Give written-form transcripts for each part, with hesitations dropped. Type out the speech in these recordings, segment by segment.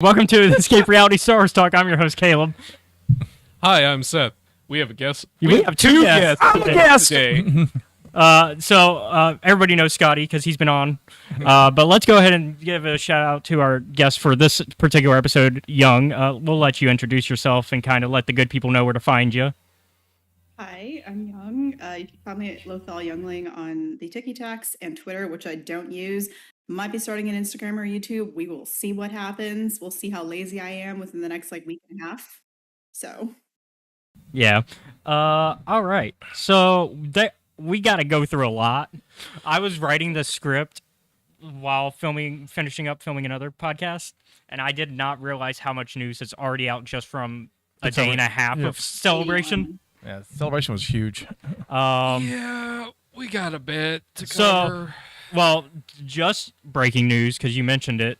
Welcome to the Escape Reality Star Wars Talk. I'm your host, Caleb. Hi, I'm Seth. We have a guest. We have two guests. I'm a guest today. So everybody knows Scotty because he's been on. But let's go ahead and give a shout out to our guest for this particular episode, Young. We'll let you introduce yourself and kind of let the good people know where to find you. Hi, I'm Young. You can find me at LothalYungling on the TikToks and Twitter, which I don't use. Might be starting an Instagram or YouTube. We will see what happens. We'll see how lazy I am within the next week and a half. So, yeah. All right. So we got to go through a lot. I was writing the script while finishing up filming another podcast, and I did not realize how much news is already out just from a day and a half of Celebration. Yeah, Celebration was huge. Yeah, we got a bit to cover. Well, just breaking news, because you mentioned it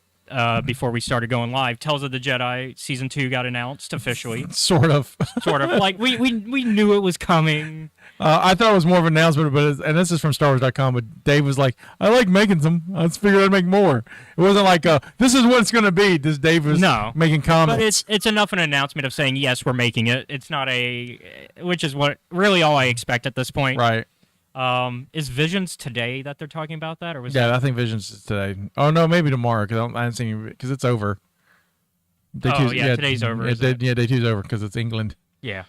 before we started going live. Tales of the Jedi Season 2 got announced officially. Sort of. Like, we knew it was coming. I thought it was more of an announcement, and this is from StarWars.com, but Dave was like, I like making some. Let's figure out how to make more. It wasn't like, this is what it's going to be. This Dave was making comments. But it's enough an announcement of saying, yes, we're making it. It's not which is what really all I expect at this point. Right. Is Visions today that they're talking about that, or was I think Visions is today. Oh no, maybe tomorrow because I haven't seen because it's over. Today's over. Day 2's over because it's England. Yeah.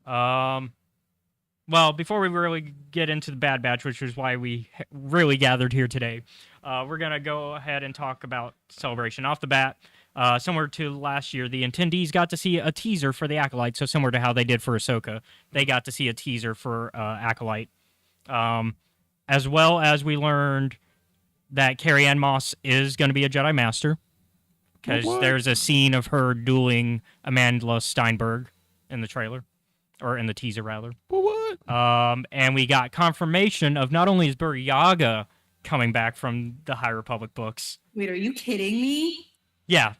Well, before we really get into the Bad Batch, which is why we really gathered here today, we're gonna go ahead and talk about Celebration off the bat. Similar to last year, the attendees got to see a teaser for the Acolyte. So similar to how they did for Ahsoka, they got to see a teaser for Acolyte. As well as we learned that Carrie Ann Moss is going to be a Jedi Master because there's a scene of her dueling Amandla Steinberg in the trailer, or in the teaser rather. What? And we got confirmation of not only is Buryaga coming back from the High Republic books. wait, are you kidding me? Yeah.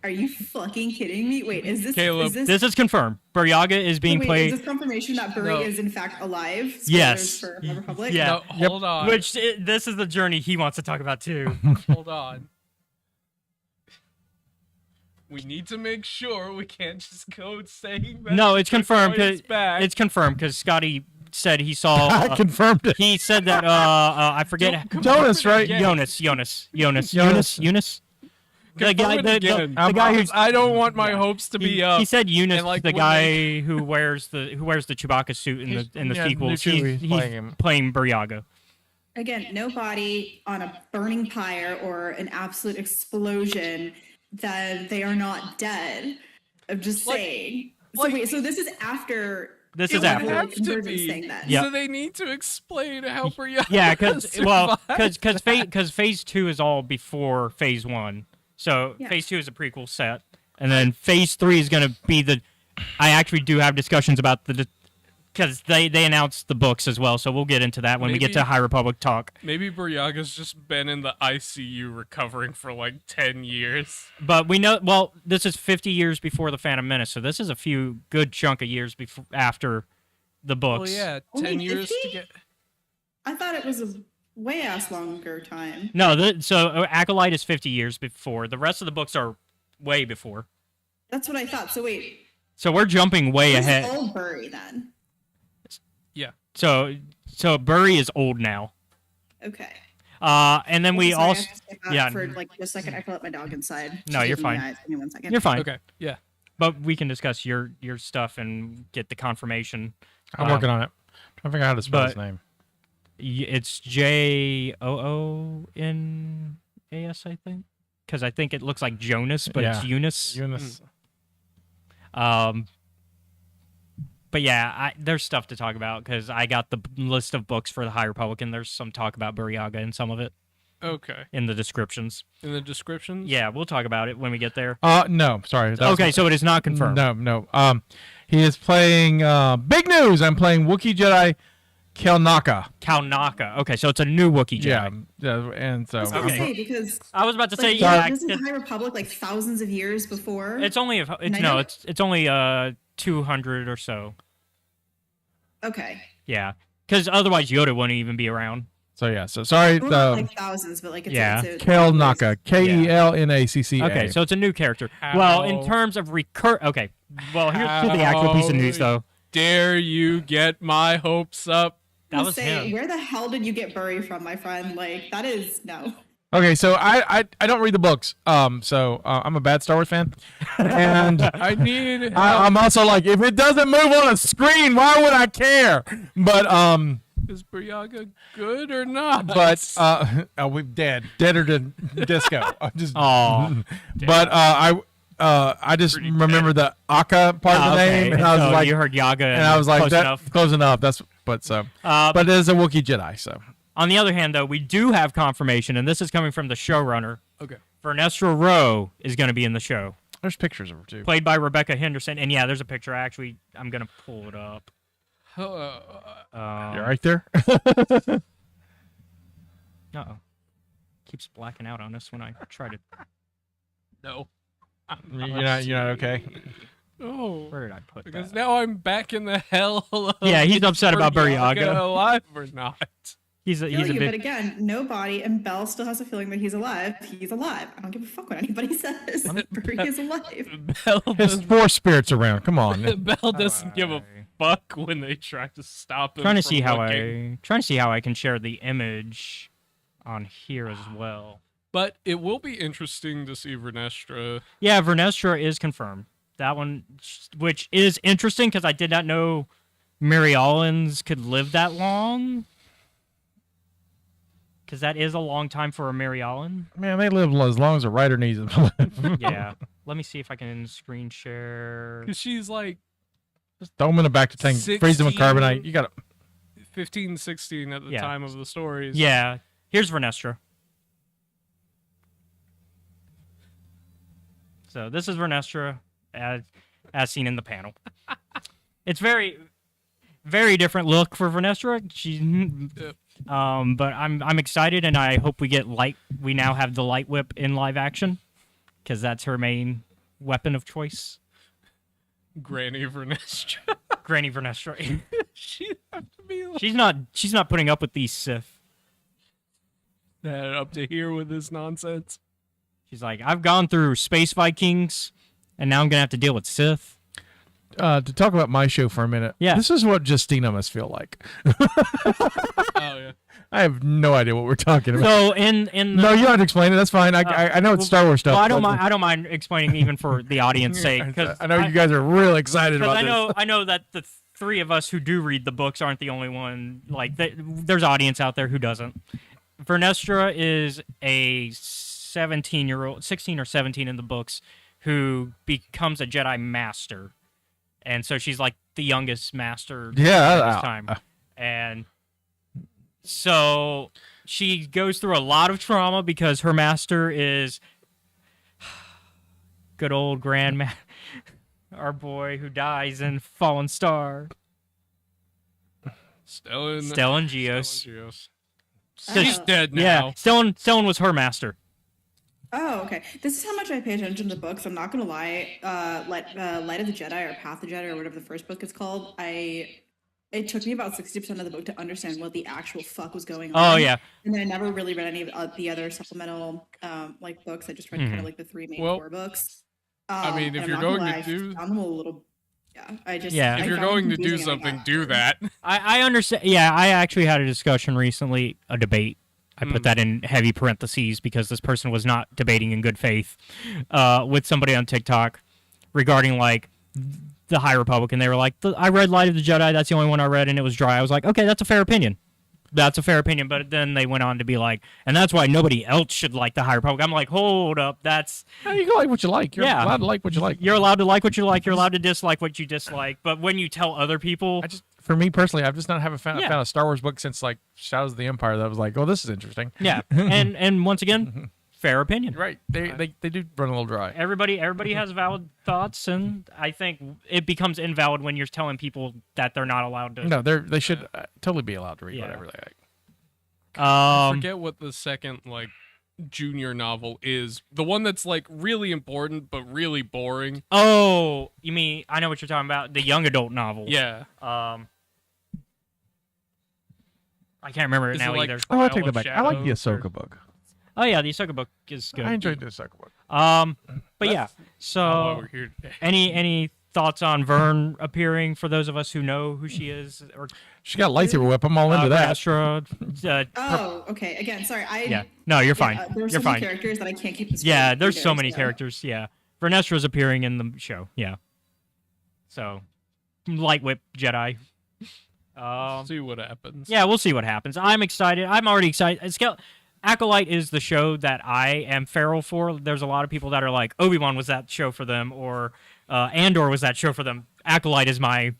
Are you fucking kidding me? Wait, is this Caleb, this is confirmed. Buryaga is being played. Is this confirmation that Burry is in fact alive? Spoilers Yes. For the Republic? Yeah. No, hold on. This is the journey he wants to talk about too. Hold on. We need to make sure we can't just go saying that. No, it's confirmed. It's confirmed because Scotty said he saw. I confirmed it. He said that I forget. Jonas, right? Jonas. The guy who's I don't want my hopes to be up. He said Eunice, and, like, the guy who wears the Chewbacca suit in the sequels. He's playing Buryaga. Again, no body on a burning pyre or an absolute explosion, that they are not dead. I'm just saying. So wait, so this is after. This is after. Have to be. Saying that. Yep. So they need to explain how Buryaga. Yeah, because Phase 2 is all before Phase 1. So Phase 2 is a prequel set, and then Phase 3 is going to be I actually do have discussions about because they announced the books as well, so we'll get into that when we get to High Republic talk. Maybe Buryaga's just been in the ICU recovering for like 10 years. But we know, this is 50 years before the Phantom Menace, so this is a few good chunk of years after the books. Oh yeah, 10 Only years 50? to get. I thought it was a way ass longer time. No, so Acolyte is 50 years before. The rest of the books are way before. That's what I thought. So wait. So we're jumping way This ahead. is old Burry then. Yeah. So Burry is old now. Okay. And then we Sorry, I also have to step out yeah. for like just a second. I can let my dog inside. No, She's you're taking fine. me eyes. Give me 1 second. You're fine. Okay. Yeah. But we can discuss your stuff and get the confirmation. I'm working on it. I'm trying to figure out how to spell his name. It's Joonas, I think, because I think it looks like Jonas, but it's Eunice. Eunice. But yeah, there's stuff to talk about because I got the list of books for the High Republic, and there's some talk about Buryaga in some of it. Okay. In the descriptions. In the descriptions? Yeah, we'll talk about it when we get there. No, sorry. Okay, so it is not confirmed. No. He is playing. Big news! I'm playing Wookiee Jedi Kalnaka. Okay, so it's a new Wookiee Jedi. Yeah, and so. I was going to say because I was about to say isn't High Republic like thousands of years before? It's only it's only 200 or so. Okay. Yeah, because otherwise Yoda wouldn't even be around. So yeah, so sorry. Well, not like thousands, but like it's Kelnacca, Kelnacca. Okay, so it's a new character. Well, in terms of okay. Well, here's the actual piece of news, though. Dare you get my hopes up? That was him. Where the hell did you get Burry from, my friend? Like, that is no. Okay, so I don't read the books. So I'm a bad Star Wars fan, and I'm also like, if it doesn't move on a screen, why would I care? But is Buryaga good or not? But we're deader than disco. I'm just but I just remember the Akka part of the name, and I was like, you heard Yaga, and I was like, close enough. That's but it is a Wookiee Jedi. So on the other hand, though, we do have confirmation, and this is coming from the showrunner. Okay, Vernestra Rowe is going to be in the show. There's pictures of her too, played by Rebecca Henderson, and yeah, there's a picture. Actually, I'm gonna pull it up. You're right there. Uh-oh. Keeps blacking out on us when I try to. No. You're not okay. Oh, where did I put because that? now I'm back in the hell of yeah, he's upset about Buryaga. Alive or not? He's a bit... But again, no body, and Belle still has a feeling that he's alive. He's alive. I don't give a fuck what anybody says. Burry is alive. There's four spirits around. Come on. Belle doesn't give a fuck when they try to stop him. Trying to see how I can share the image on here as well. But it will be interesting to see Vernestra. Yeah, Vernestra is confirmed. That one, which is interesting because I did not know Mary Allens could live that long. Because that is a long time for a Mary Allen. Man, they live as long as a writer needs them to live. Yeah. Let me see if I can screen share. Because she's like... Just throw them in the back to tank. 16, freeze them with carbonite. You got to... 15, 16 at the time of the stories. Yeah. Here's Vernestra. So this is Vernestra as seen in the panel. It's very, very different look for Vernestra. But I'm excited, and I hope we get light. We now have the light whip in live action, because that's her main weapon of choice. Granny Vernestra. Granny Vernestra. She'd have to be like... She's not putting up with these Sith. Up to here with this nonsense. She's like, I've gone through Space Vikings, and now I'm gonna have to deal with Sith. To talk about my show for a minute. Yeah. This is what Justina must feel like. Oh yeah. I have no idea what we're talking about. So in no, you don't have to explain it. That's fine. I know it's Star Wars stuff. Well, I don't mind explaining even for the audience sake, because I know you guys are real excited about this. I know that the three of us who do read the books aren't the only one. Like there's audience out there who doesn't. Vernestra is a 17-year-old, 16 or 17 in the books, who becomes a Jedi Master. And so she's like the youngest master at this time. And so she goes through a lot of trauma because her master is good old our boy who dies in Fallen Star. Stellan Gios. She's dead now. Yeah, Stellan was her master. Oh, okay. This is how much I pay attention to books. I'm not gonna lie. Light of the Jedi or Path of the Jedi or whatever the first book is called. It took me about 60% of the book to understand what the actual fuck was going on. Oh yeah. And then I never really read any of the other supplemental books. I just read kind of like the three main core books. I mean, if you're going to do, found them a little. If you're going to do something, do that. I understand. Yeah, I actually had a discussion recently, a debate. I put that in heavy parentheses because this person was not debating in good faith with somebody on TikTok regarding like the High Republic, and they were like, "I read Light of the Jedi. That's the only one I read, and it was dry." I was like, "Okay, that's a fair opinion. That's a fair opinion." But then they went on to be like, "And that's why nobody else should like the High Republic." I'm like, "Hold up, that's you can like what you like. You're allowed to like what you like. You're allowed to like what you like. You're allowed to dislike what you dislike. But when you tell other people, for me personally, I've just not found a Star Wars book since like Shadows of the Empire that was like, oh, this is interesting. Yeah, and once again, fair opinion. Right? They do run a little dry. Everybody has valid thoughts, and I think it becomes invalid when you're telling people that they're not allowed to. No, they should totally be allowed to read whatever they like. I forget what the second like junior novel is. The one that's like really important but really boring. Oh, you mean I know what you're talking about? The young adult novel. Yeah. I can't remember it Is now it like either. Oh, I take that Isle of back. I like the Shadows or- Ahsoka book. Oh yeah, the Ahsoka book is good. I enjoyed the Ahsoka book. But yeah. Not why So we're here today. any thoughts on Vern appearing for those of us who know who she is, or She got a lightsaber whip. I'm all into that. Astra? Oh, okay. Again, sorry. Yeah. No, you're fine. There are You're so many fine. characters that I can't keep. Yeah, there's so many characters. Yeah, Vernestra's appearing in the show. Yeah. So, light whip Jedi. See what happens. Yeah, we'll see what happens. I'm excited. I'm already excited. Acolyte is the show that I am feral for. There's a lot of people that are like, Obi-Wan was that show for them, or Andor was that show for them. Acolyte is my.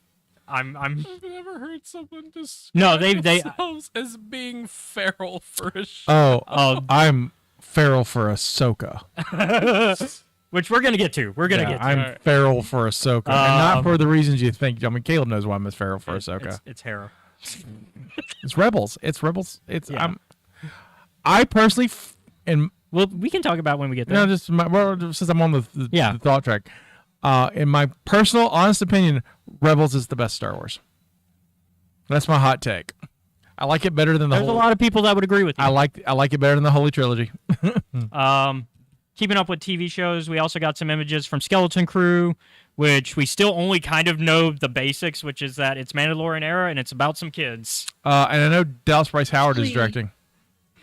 I'm. I've never heard someone describe No, they themselves as being feral for a show. I'm feral for Ahsoka. Which we're gonna get to. We're gonna get to. I'm feral for Ahsoka, and not for the reasons you think. I mean, Caleb knows why I'm feral for Ahsoka. It's Hera. It's Rebels. It's Rebels. It's Yeah. I personally, Well, we can talk about when we get there. just since I'm on the Yeah. thought track. In my personal, honest opinion, Rebels is the best Star Wars. That's my hot take. I like it better than the There's whole. a lot of people that would agree with you. I like it better than the Holy Trilogy. Keeping up with TV shows, we also got some images from Skeleton Crew, which we still only kind of know the basics, which is that it's Mandalorian era and it's about some kids. And I know Dallas Bryce Howard is directing.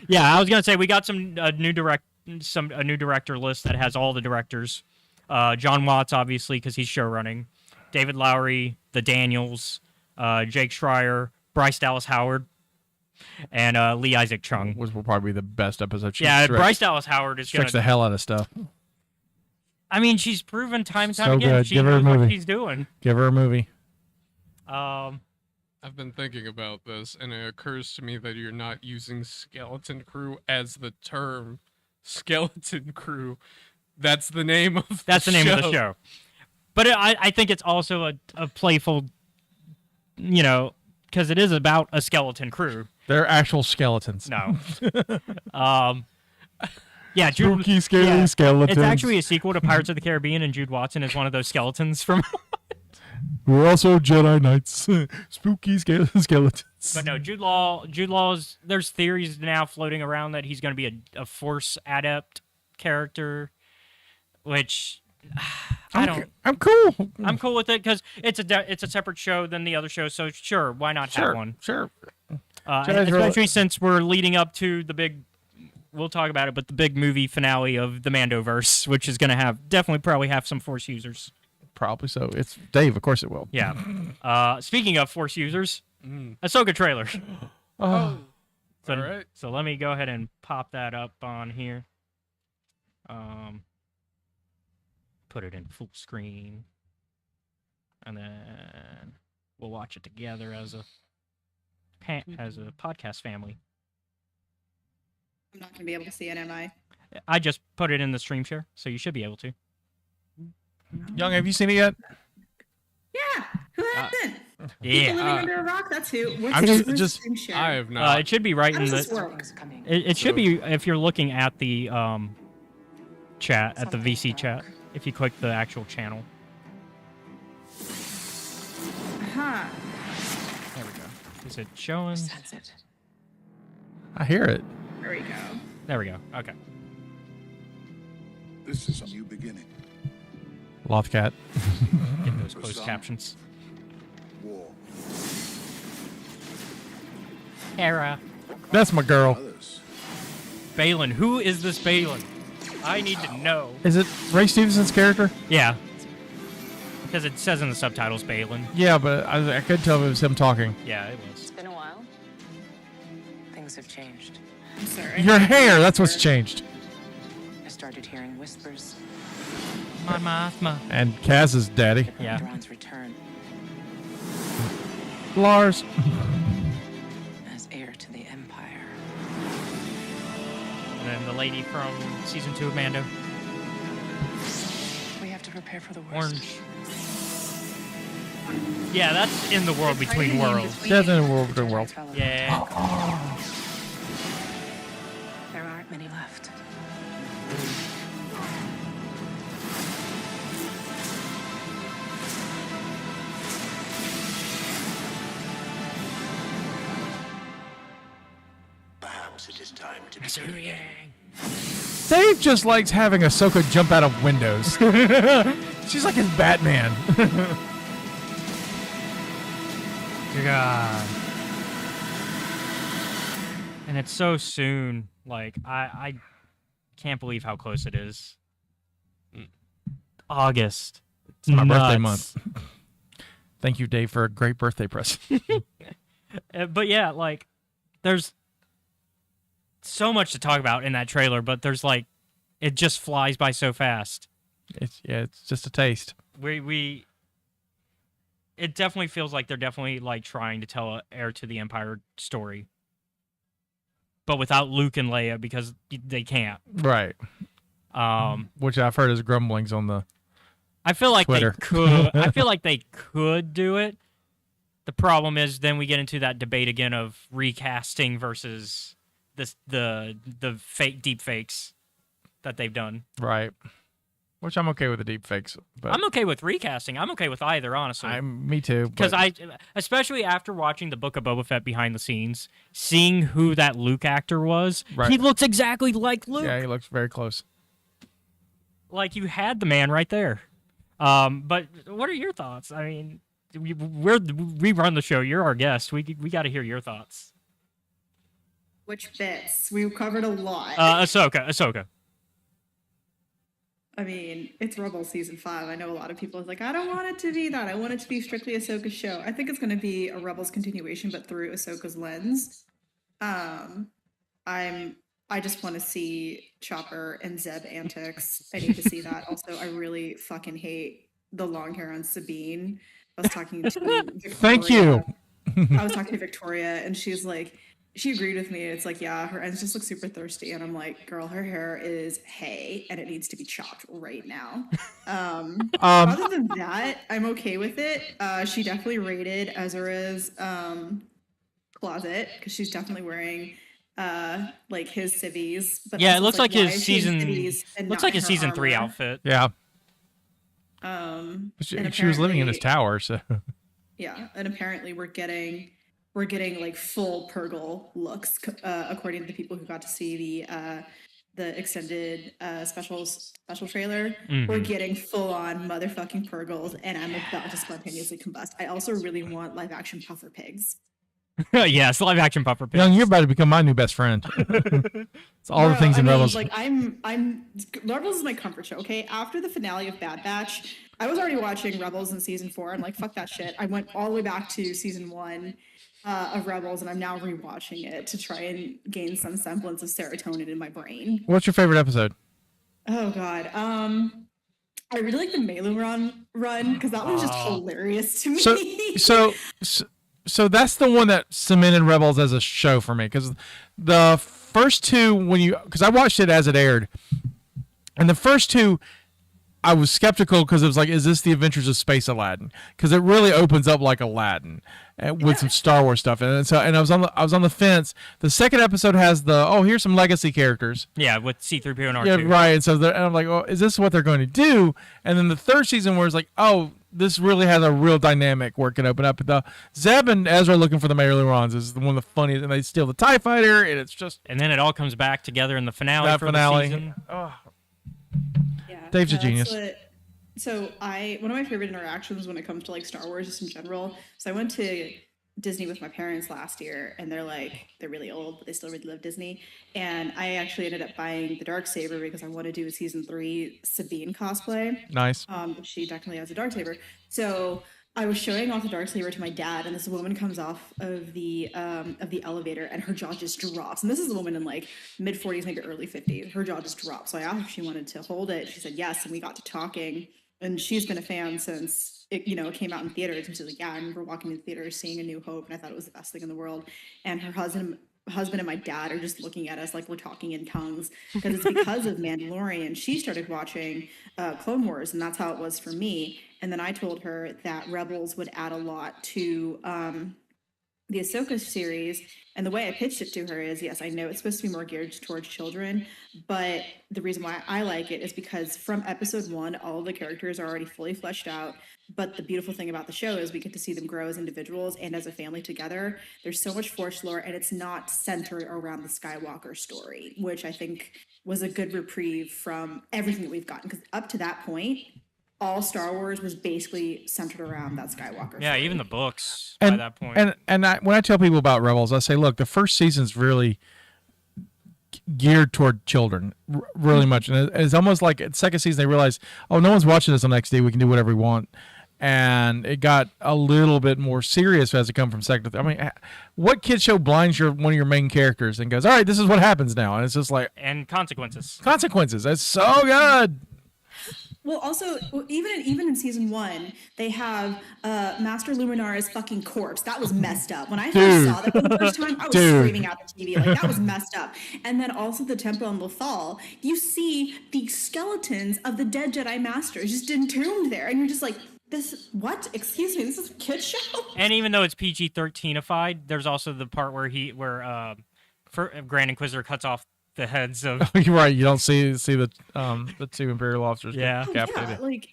Yeah, I was gonna say we got a new director list that has all the directors. John Watts, obviously, because he's show running. David Lowery, the Daniels, Jake Schreier, Bryce Dallas Howard, and Lee Isaac Chung. Which will probably be the best episode. Bryce Dallas Howard is stretch the gonna. hell out of stuff. I mean, she's proven time and time So again. good. She Give her a knows what movie. she's doing. Give her a movie. I've been thinking about this, and it occurs to me that you're not using Skeleton Crew as the term. Skeleton Crew. That's the name of the show. That's the name of the show. But I think it's also a playful, because it is about a skeleton crew. They're actual skeletons. No. Yeah, Spooky, scary skeletons. It's actually a sequel to Pirates of the Caribbean, and Jude Watson is one of those skeletons from. We're also Jedi Knights. Spooky skeletons. But no, Jude Law's. There's theories now floating around that he's going to be a Force adept character, which I'm cool. I'm cool with it because it's a separate show than the other show. So sure, why not have one? Sure. And especially since we're leading up to the big. We'll talk about it, but the big movie finale of the Mandoverse, which is going to probably have some Force users. Probably so. It's Dave. Of course it will. Yeah. Speaking of Force users, Ahsoka trailer. All So, right. so let me go ahead and pop that up on here. Put it in full screen, and then we'll watch it together as a podcast family. I'm not going to be able to see it, am I? I just put it in the stream share, so you should be able to. Young, have you seen it yet? Yeah. Who hasn't? Yeah. People living under a rock. That's who. What's I'm the just- stream share? I have not. It should be right How in does this the. work? It should be if you're looking at the chat at the VC chat. If you click the actual channel. Huh. There we go. Is it showing? I hear it. There we go. There we go. Okay. This is a new beginning. Lothcat. Get those closed captions. War. Hera. That's my girl. Others. Balin. Who is this Balin? I need to know. Is it Ray Stevenson's character? Yeah. Because it says in the subtitles Balin. Yeah, but I couldn't tell if it was him talking. Yeah, it was. It's been a while. Things have changed. I'm sorry. Your hair, that's what's changed. I started hearing whispers. Mon Mothma. And Kaz's daddy. Yeah. Thrawn's return Lars. as heir to the Empire. And then the lady from season 2 of Mando. We have to prepare for the worst. Orange. Yeah, that's in the world between worlds. That's in the world between worlds. Yeah. There aren't many left. time to begin. Dave just likes having Ahsoka jump out of windows. She's like his Batman. God. And it's so soon. Like, I can't believe how close it is. August. It's my birthday Nuts. month. Thank you, Dave, for a great birthday present. But yeah, like, there's so much to talk about in that trailer, but there's like, it just flies by so fast. It's just a taste. It definitely feels like they're definitely like trying to tell a Heir to the Empire story, but without Luke and Leia because they can't. Right. Which I've heard is grumblings on the. I feel like Twitter. they could. I feel like they could do it. The problem is then we get into that debate again of recasting versus the fake deep fakes that they've done. Right. Which I'm okay with the deep fakes, but I'm okay with recasting. I'm okay with either, honestly. me too. Because but- especially after watching the Book of Boba Fett behind the scenes, seeing who that Luke actor was, Right. he looks exactly like Luke. Yeah, he looks very close. Like you had the man right there. But what are your thoughts? I mean, we run the show. You're our guest. We got to hear your thoughts. Which bits? We covered a lot. Ahsoka. I mean, it's Rebels season 5. I know a lot of people is like, I don't want it to be that. I want it to be strictly Ahsoka's show. I think it's going to be a Rebels continuation, but through Ahsoka's lens. I just want to see Chopper and Zeb antics. I need to see that. Also, I really fucking hate the long hair on Sabine. I was talking to Victoria. Thank you. I was talking to Victoria, and she's like, she agreed with me. It's like, yeah, her ends just look super thirsty. And I'm like, girl, her hair is hay and it needs to be chopped right now. Other than that, I'm okay with it. She definitely raided Ezra's closet because she's definitely wearing like his civvies. But Yeah, it also looks it's like why his is she in season. civvies and Looks not like in his her season 3 armor? outfit. Yeah. And She was living in his apparently- tower, so Yeah, and apparently we're getting like full Purgle looks, according to the people who got to see the extended special trailer. We're getting full on motherfucking Purgles, and I'm about to spontaneously combust. I also really want live action puffer pigs. Yes, live action puffer pigs. Young, you're about to become my new best friend. It's all the Bro, things in I mean, Rebels. like I'm Rebels is my comfort show. Okay, after the finale of Bad Batch, I was already watching Rebels in season 4. I'm like, fuck that shit. I went all the way back to season 1 of Rebels, and I'm now rewatching it to try and gain some semblance of serotonin in my brain. What's your favorite episode? Oh god, I really like the Malu run because that was just hilarious to me. So that's the one that cemented Rebels as a show for me, because the first two, because I watched it as it aired, and the first two, I was skeptical because it was like, is this the Adventures of Space Aladdin? Because it really opens up like Aladdin with some Star Wars stuff, and I was on the fence. The second episode has here's some legacy characters. Yeah, with C-3PO and R2. Yeah, right. And so and I'm like, oh, is this what they're going to do? And then the third season where it's like, oh, this really has a real dynamic where it can open up. But the Zeb and Ezra looking for the Marilyrons is one of the funniest, and they steal the TIE fighter, and it's just And then it all comes back together in the finale that for finale. the season. Oh, Yeah, Dave's a that's genius. So one of my favorite interactions when it comes to like Star Wars just in general. So I went to Disney with my parents last year, and they're really old, but they still really love Disney. And I actually ended up buying the Darksaber because I want to do a season 3 Sabine cosplay. nice. She definitely has a Darksaber. So I was showing off the Darksaber to my dad, and this woman comes off of the elevator, and her jaw just drops. And this is a woman in like mid 40s, maybe early 50s. Her jaw just dropped. So I asked if she wanted to hold it. She said yes, and we got to talking. And she's been a fan since it came out in theaters. And she's like, yeah, I remember walking in the theater, seeing A New Hope, and I thought it was the best thing in the world. And her husband and my dad are just looking at us like we're talking in tongues because it's because of Mandalorian. She started watching Clone Wars, and that's how it was for me. And then I told her that Rebels would add a lot to the Ahsoka series, and the way I pitched it to her is, yes, I know it's supposed to be more geared towards children, but the reason why I like it is because from episode 1, all of the characters are already fully fleshed out. But the beautiful thing about the show is we get to see them grow as individuals and as a family together. There's so much Force lore, and it's not centered around the Skywalker story, which I think was a good reprieve from everything that we've gotten. Because up to that point, all Star Wars was basically centered around that Skywalker. Yeah, story. even the books And by that point. when I tell people about Rebels, I say, look, the first season's really geared toward children, really much, and it's almost like at second season they realized, oh, no one's watching this on XD, we can do whatever we want, and it got a little bit more serious as it come from second. I mean, what kid show blinds one of your main characters and goes, all right, this is what happens now, and it's just like And consequences. That's so good. Well, also, even in season 1, they have Master Luminara's fucking corpse. That was messed up. When I first saw that for the first time, I was screaming at the TV like that was messed up. And then also the temple on Lothal, you see the skeletons of the dead Jedi Masters just entombed there, and you're just like, this what? Excuse me, this is a kid show. And even though it's PG-13ified, there's also the part where Grand Inquisitor cuts off the heads of. You're right. You don't see the two Imperial officers. Yeah. get Yeah, decapitated. like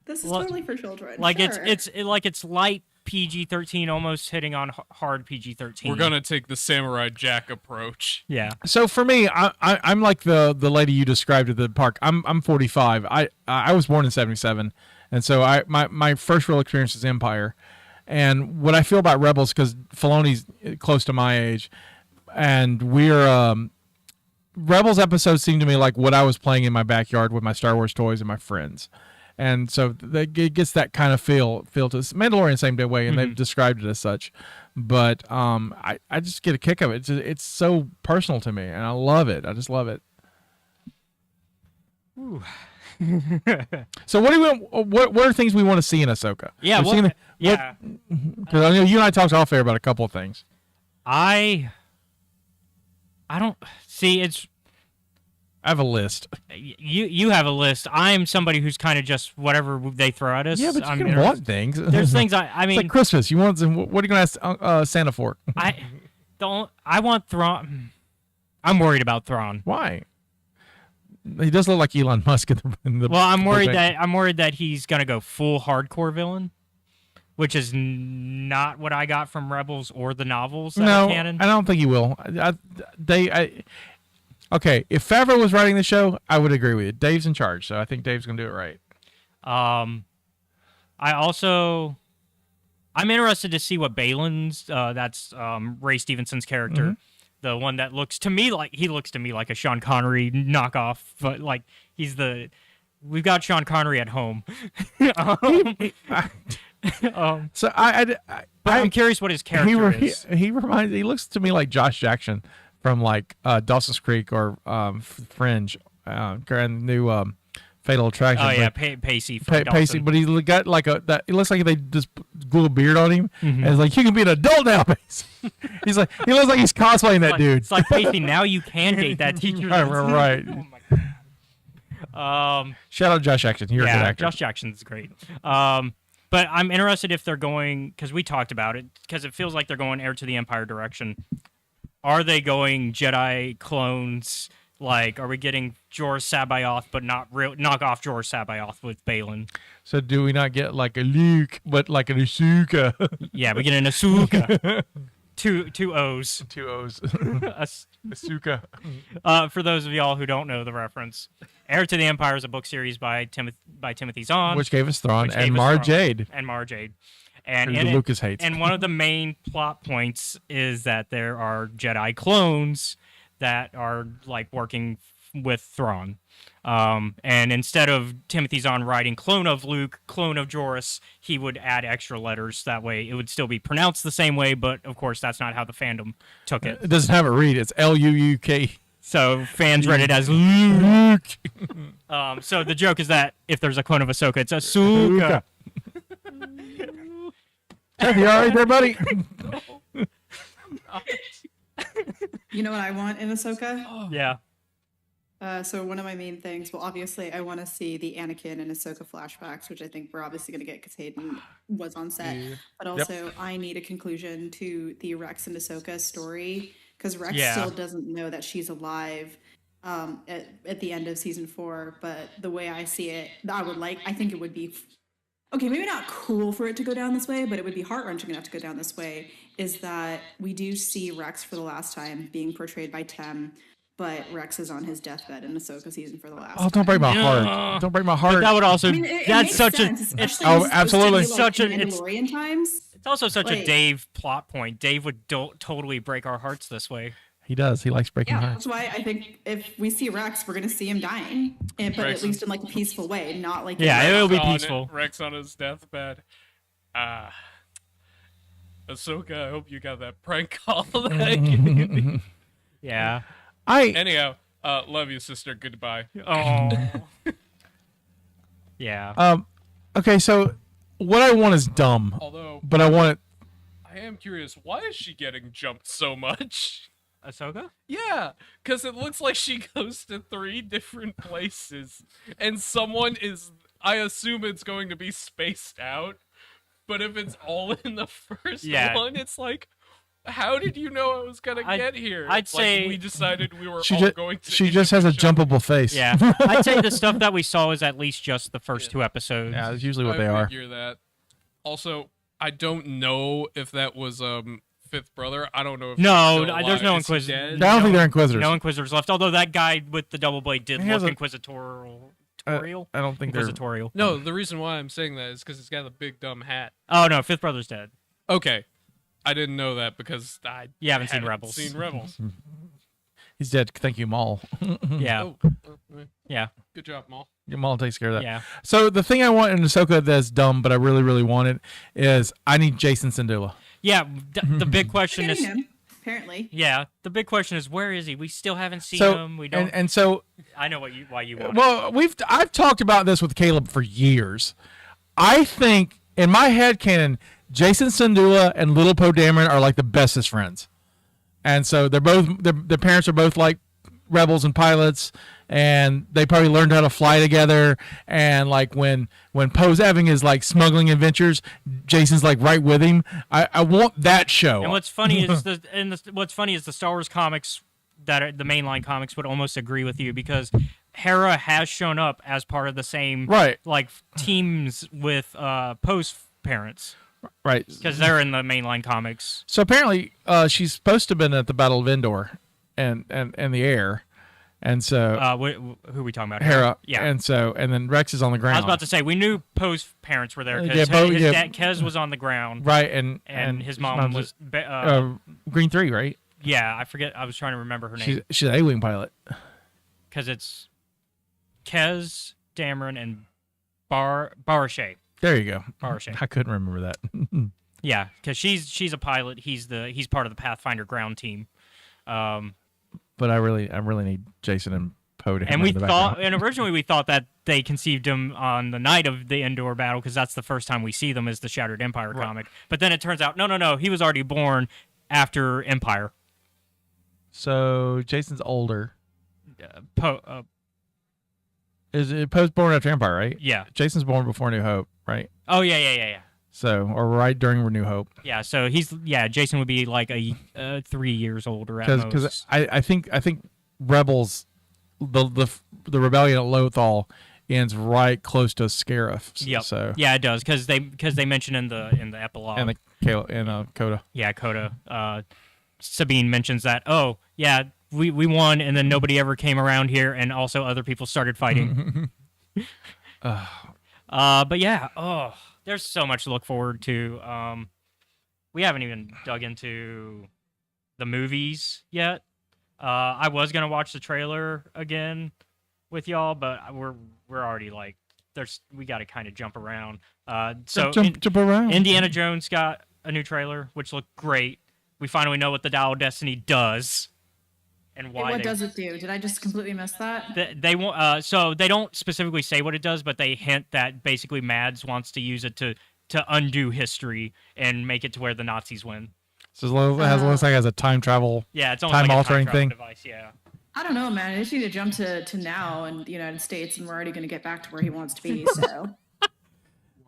this is totally for children. Like sure. it's light PG-13, almost hitting on hard PG-13. We're gonna take the Samurai Jack approach. Yeah. So for me, I'm like the lady you described at the park. I'm 45. I was born in 77, and so my first real experience is Empire. And what I feel about Rebels, because Filoni's close to my age, and we're Rebels episodes seem to me like what I was playing in my backyard with my Star Wars toys and my friends. And so it gets that kind of feel to this. Mandalorian same way, and they've described it as such. But I just get a kick of it. It's so personal to me, and I love it. I just love it. So what do we what are things we want to see in Ahsoka? Yeah. Because I know you and I talked off air about a couple of things. I don't see. It's I have a list. you have a list. I'm somebody who's kind of just whatever they throw at us. Yeah, but I'm you can want things. There's things I It's mean. like Christmas. You want some, what are you going to ask Santa for? I want Thrawn. I'm worried about Thrawn. Why? He does look like Elon Musk in the Well, I'm worried that he's gonna go full hardcore villain, which is not what I got from Rebels or the novels. That are canon. I don't think he will. Okay, if Favreau was writing the show, I would agree with you. Dave's in charge, so I think Dave's gonna do it right. I'm interested to see what Balin's. That's Ray Stevenson's character, the one that looks to me like a Sean Connery knockoff, but like we've got Sean Connery at home. So I'm curious what his character is. He looks to me like Josh Jackson from like Dawson's Creek or Fringe, and new Fatal Attraction. Oh yeah, Pacey. Pacey, but he got like it looks like they just glue a beard on him, and it's like, you can be an adult now, Pacey. He looks like he's cosplaying that dude. It's like Pacey. Now you can date that teacher. Right. Oh my God. Shout out Josh Jackson. You're a good actor. Josh Jackson's great. But I'm interested if they're going, because we talked about it, because it feels like they're going Heir to the Empire direction. Are they going Jedi clones? Like, are we getting Jorah Sabayoth, but not real knock off Jorah Sabayoth with Balin? So do we not get like a Luke, but like an Ahsoka? Yeah, we get an Ahsoka. Two O's. Two O's. Ahsoka. For those of y'all who don't know the reference, Heir to the Empire is a book series by Timothy Zahn, Which gave us Thrawn which and gave us Mara Thrawn Jade. and Mara Jade. And Who Lucas hates. And one of the main plot points is that there are Jedi clones that are like working with Thrawn. And instead of Timothy Zahn writing clone of Luke, clone of Joris, he would add extra letters. That way it would still be pronounced the same way, but of course that's not how the fandom took it. It doesn't have it read. It's Luuk. So fans read it as Luke. So the joke is that if there's a clone of Ahsoka, it's Ahsoka. Jeff, you all right there, buddy? You know what I want in Ahsoka? Yeah. So one of my main things, well, obviously, I want to see the Anakin and Ahsoka flashbacks, which I think we're obviously going to get because Hayden was on set. Yeah. But also, I need a conclusion to the Rex and Ahsoka story because Rex Yeah. still doesn't know that she's alive at the end of season 4. But the way I see it, I think it would be okay, maybe not cool for it to go down this way, but it would be heart-wrenching enough to go down this way, is that we do see Rex for the last time being portrayed by Tem, but Rex is on his deathbed in Ahsoka season for the last Oh, don't break my Yeah. heart. Don't break my heart. That would also. I mean, it that's makes such sense, a. especially Oh, when it's supposed to absolutely. be, like, Such a- in it's- Mandalorian times. It's also such a Like- Dave plot point. Dave would totally break our hearts this way. He does. He likes breaking Yeah, hearts. that's why I think if we see Rex, we're going to see him dying, but Rex at least in like a peaceful way, not like Yeah, in, it'll be On it, peaceful. Rex on his deathbed. Ahsoka, I hope you got that prank call. Yeah. Anyhow, love you, sister. Goodbye. Oh. Yeah. Okay, so what I want is dumb, Although, but I want it. I am curious, why is she getting jumped so much? Ahsoka? Yeah, because it looks like she goes to 3 different places, and someone is. I assume it's going to be spaced out, but if it's all in the first Yeah. one, it's like, how did you know I was gonna get here? I'd Like, say- we decided we were She all just going to. she just has a individual- jumpable face. Yeah. I'd say the stuff that we saw is at least just the first 2 episodes. Yeah, that's usually what I they are. figure that. Also, I don't know if that was fifth brother. I don't know if No, he's still there's no alive. Is he Inquisitor. dead? I don't think they're Inquisitors. No Inquisitors left. Although that guy with the double blade did He has look a- inquisitorial. I don't think they're. Inquisitorial. No, the reason why I'm saying that is because he's got a big dumb hat. Oh no, Fifth Brother's dead. Okay, I didn't know that because I You haven't seen Rebels. Seen Rebels. He's dead. Thank you, Maul. Yeah. Oh, Yeah. good job, Maul. Maul takes care of that. Yeah. So the thing I want in Ahsoka that's dumb, but I really, really want it, is I need Jason Syndulla. Yeah. The big question Getting is. him, apparently. Yeah. The big question is, where is he? We still haven't seen So him. We don't. and so I know why you want. it. well, I've talked about this with Caleb for years. I think in my head canon, Jason Syndulla and Little Poe Dameron are like the bestest friends, and so they're both their parents are both like rebels and pilots, and they probably learned how to fly together. And like when Poe's having his like smuggling adventures, Jason's like right with him. I want that show. And what's funny is the Star Wars comics that are, the mainline comics would almost agree with you because Hera has shown up as part of the same Right. like teams with Poe's parents Right. because they're in the mainline comics. So apparently, she's supposed to have been at the Battle of Endor, and the air, and so Who are we talking about? Hera. Yeah. And then Rex is on the ground. I was about to say we knew Poe's parents were there Yeah, because Poe- his yeah. dad Kez was on the ground, right, and his mom was. Green 3, right? Yeah, I forget. I was trying to remember her name She's an A-wing pilot. because it's Kez, Dameron, and Barashay. There you go. Barashay. I couldn't remember that. Yeah, because she's a pilot. He's part of the Pathfinder ground team. But I really need Jason and Poe to. And we thought, and originally we thought that they conceived him on the night of the Endor battle because that's the first time we see them as the Shattered Empire comic. But then it turns out, no, he was already born after Empire. So Jason's older. Poe, Is it Poe's born after Empire, right? yeah. Jason's born before New Hope, right? Oh yeah. So or right during New Hope. Yeah, so Jason would be like 3 years older at most. Because I think Rebels, the rebellion at Lothal ends right close to Scarif. Yep. So Yeah, it does because they mention in the epilogue. and Coda. Yeah, Coda. Sabine mentions that. Oh, yeah, we won, and then nobody ever came around here, and also other people started fighting. But yeah, there's so much to look forward to. We haven't even dug into the movies yet. I was gonna watch the trailer again with y'all, but we're already like we got to kind of jump around. So Jump around. Indiana Jones got a new trailer, which looked great. We finally know what the Dial of Destiny does and why. What does it do? Did I just completely miss that? They want. So they don't specifically say what it does, but they hint that basically Mads wants to use it to undo history and make it to where the Nazis win. So it looks like it has a time travel. Yeah, it's almost Time like altering a time travel thing? device. Yeah. I don't know, man. I just need to jump to now in the United States, and we're already going to get back to where he wants to be. So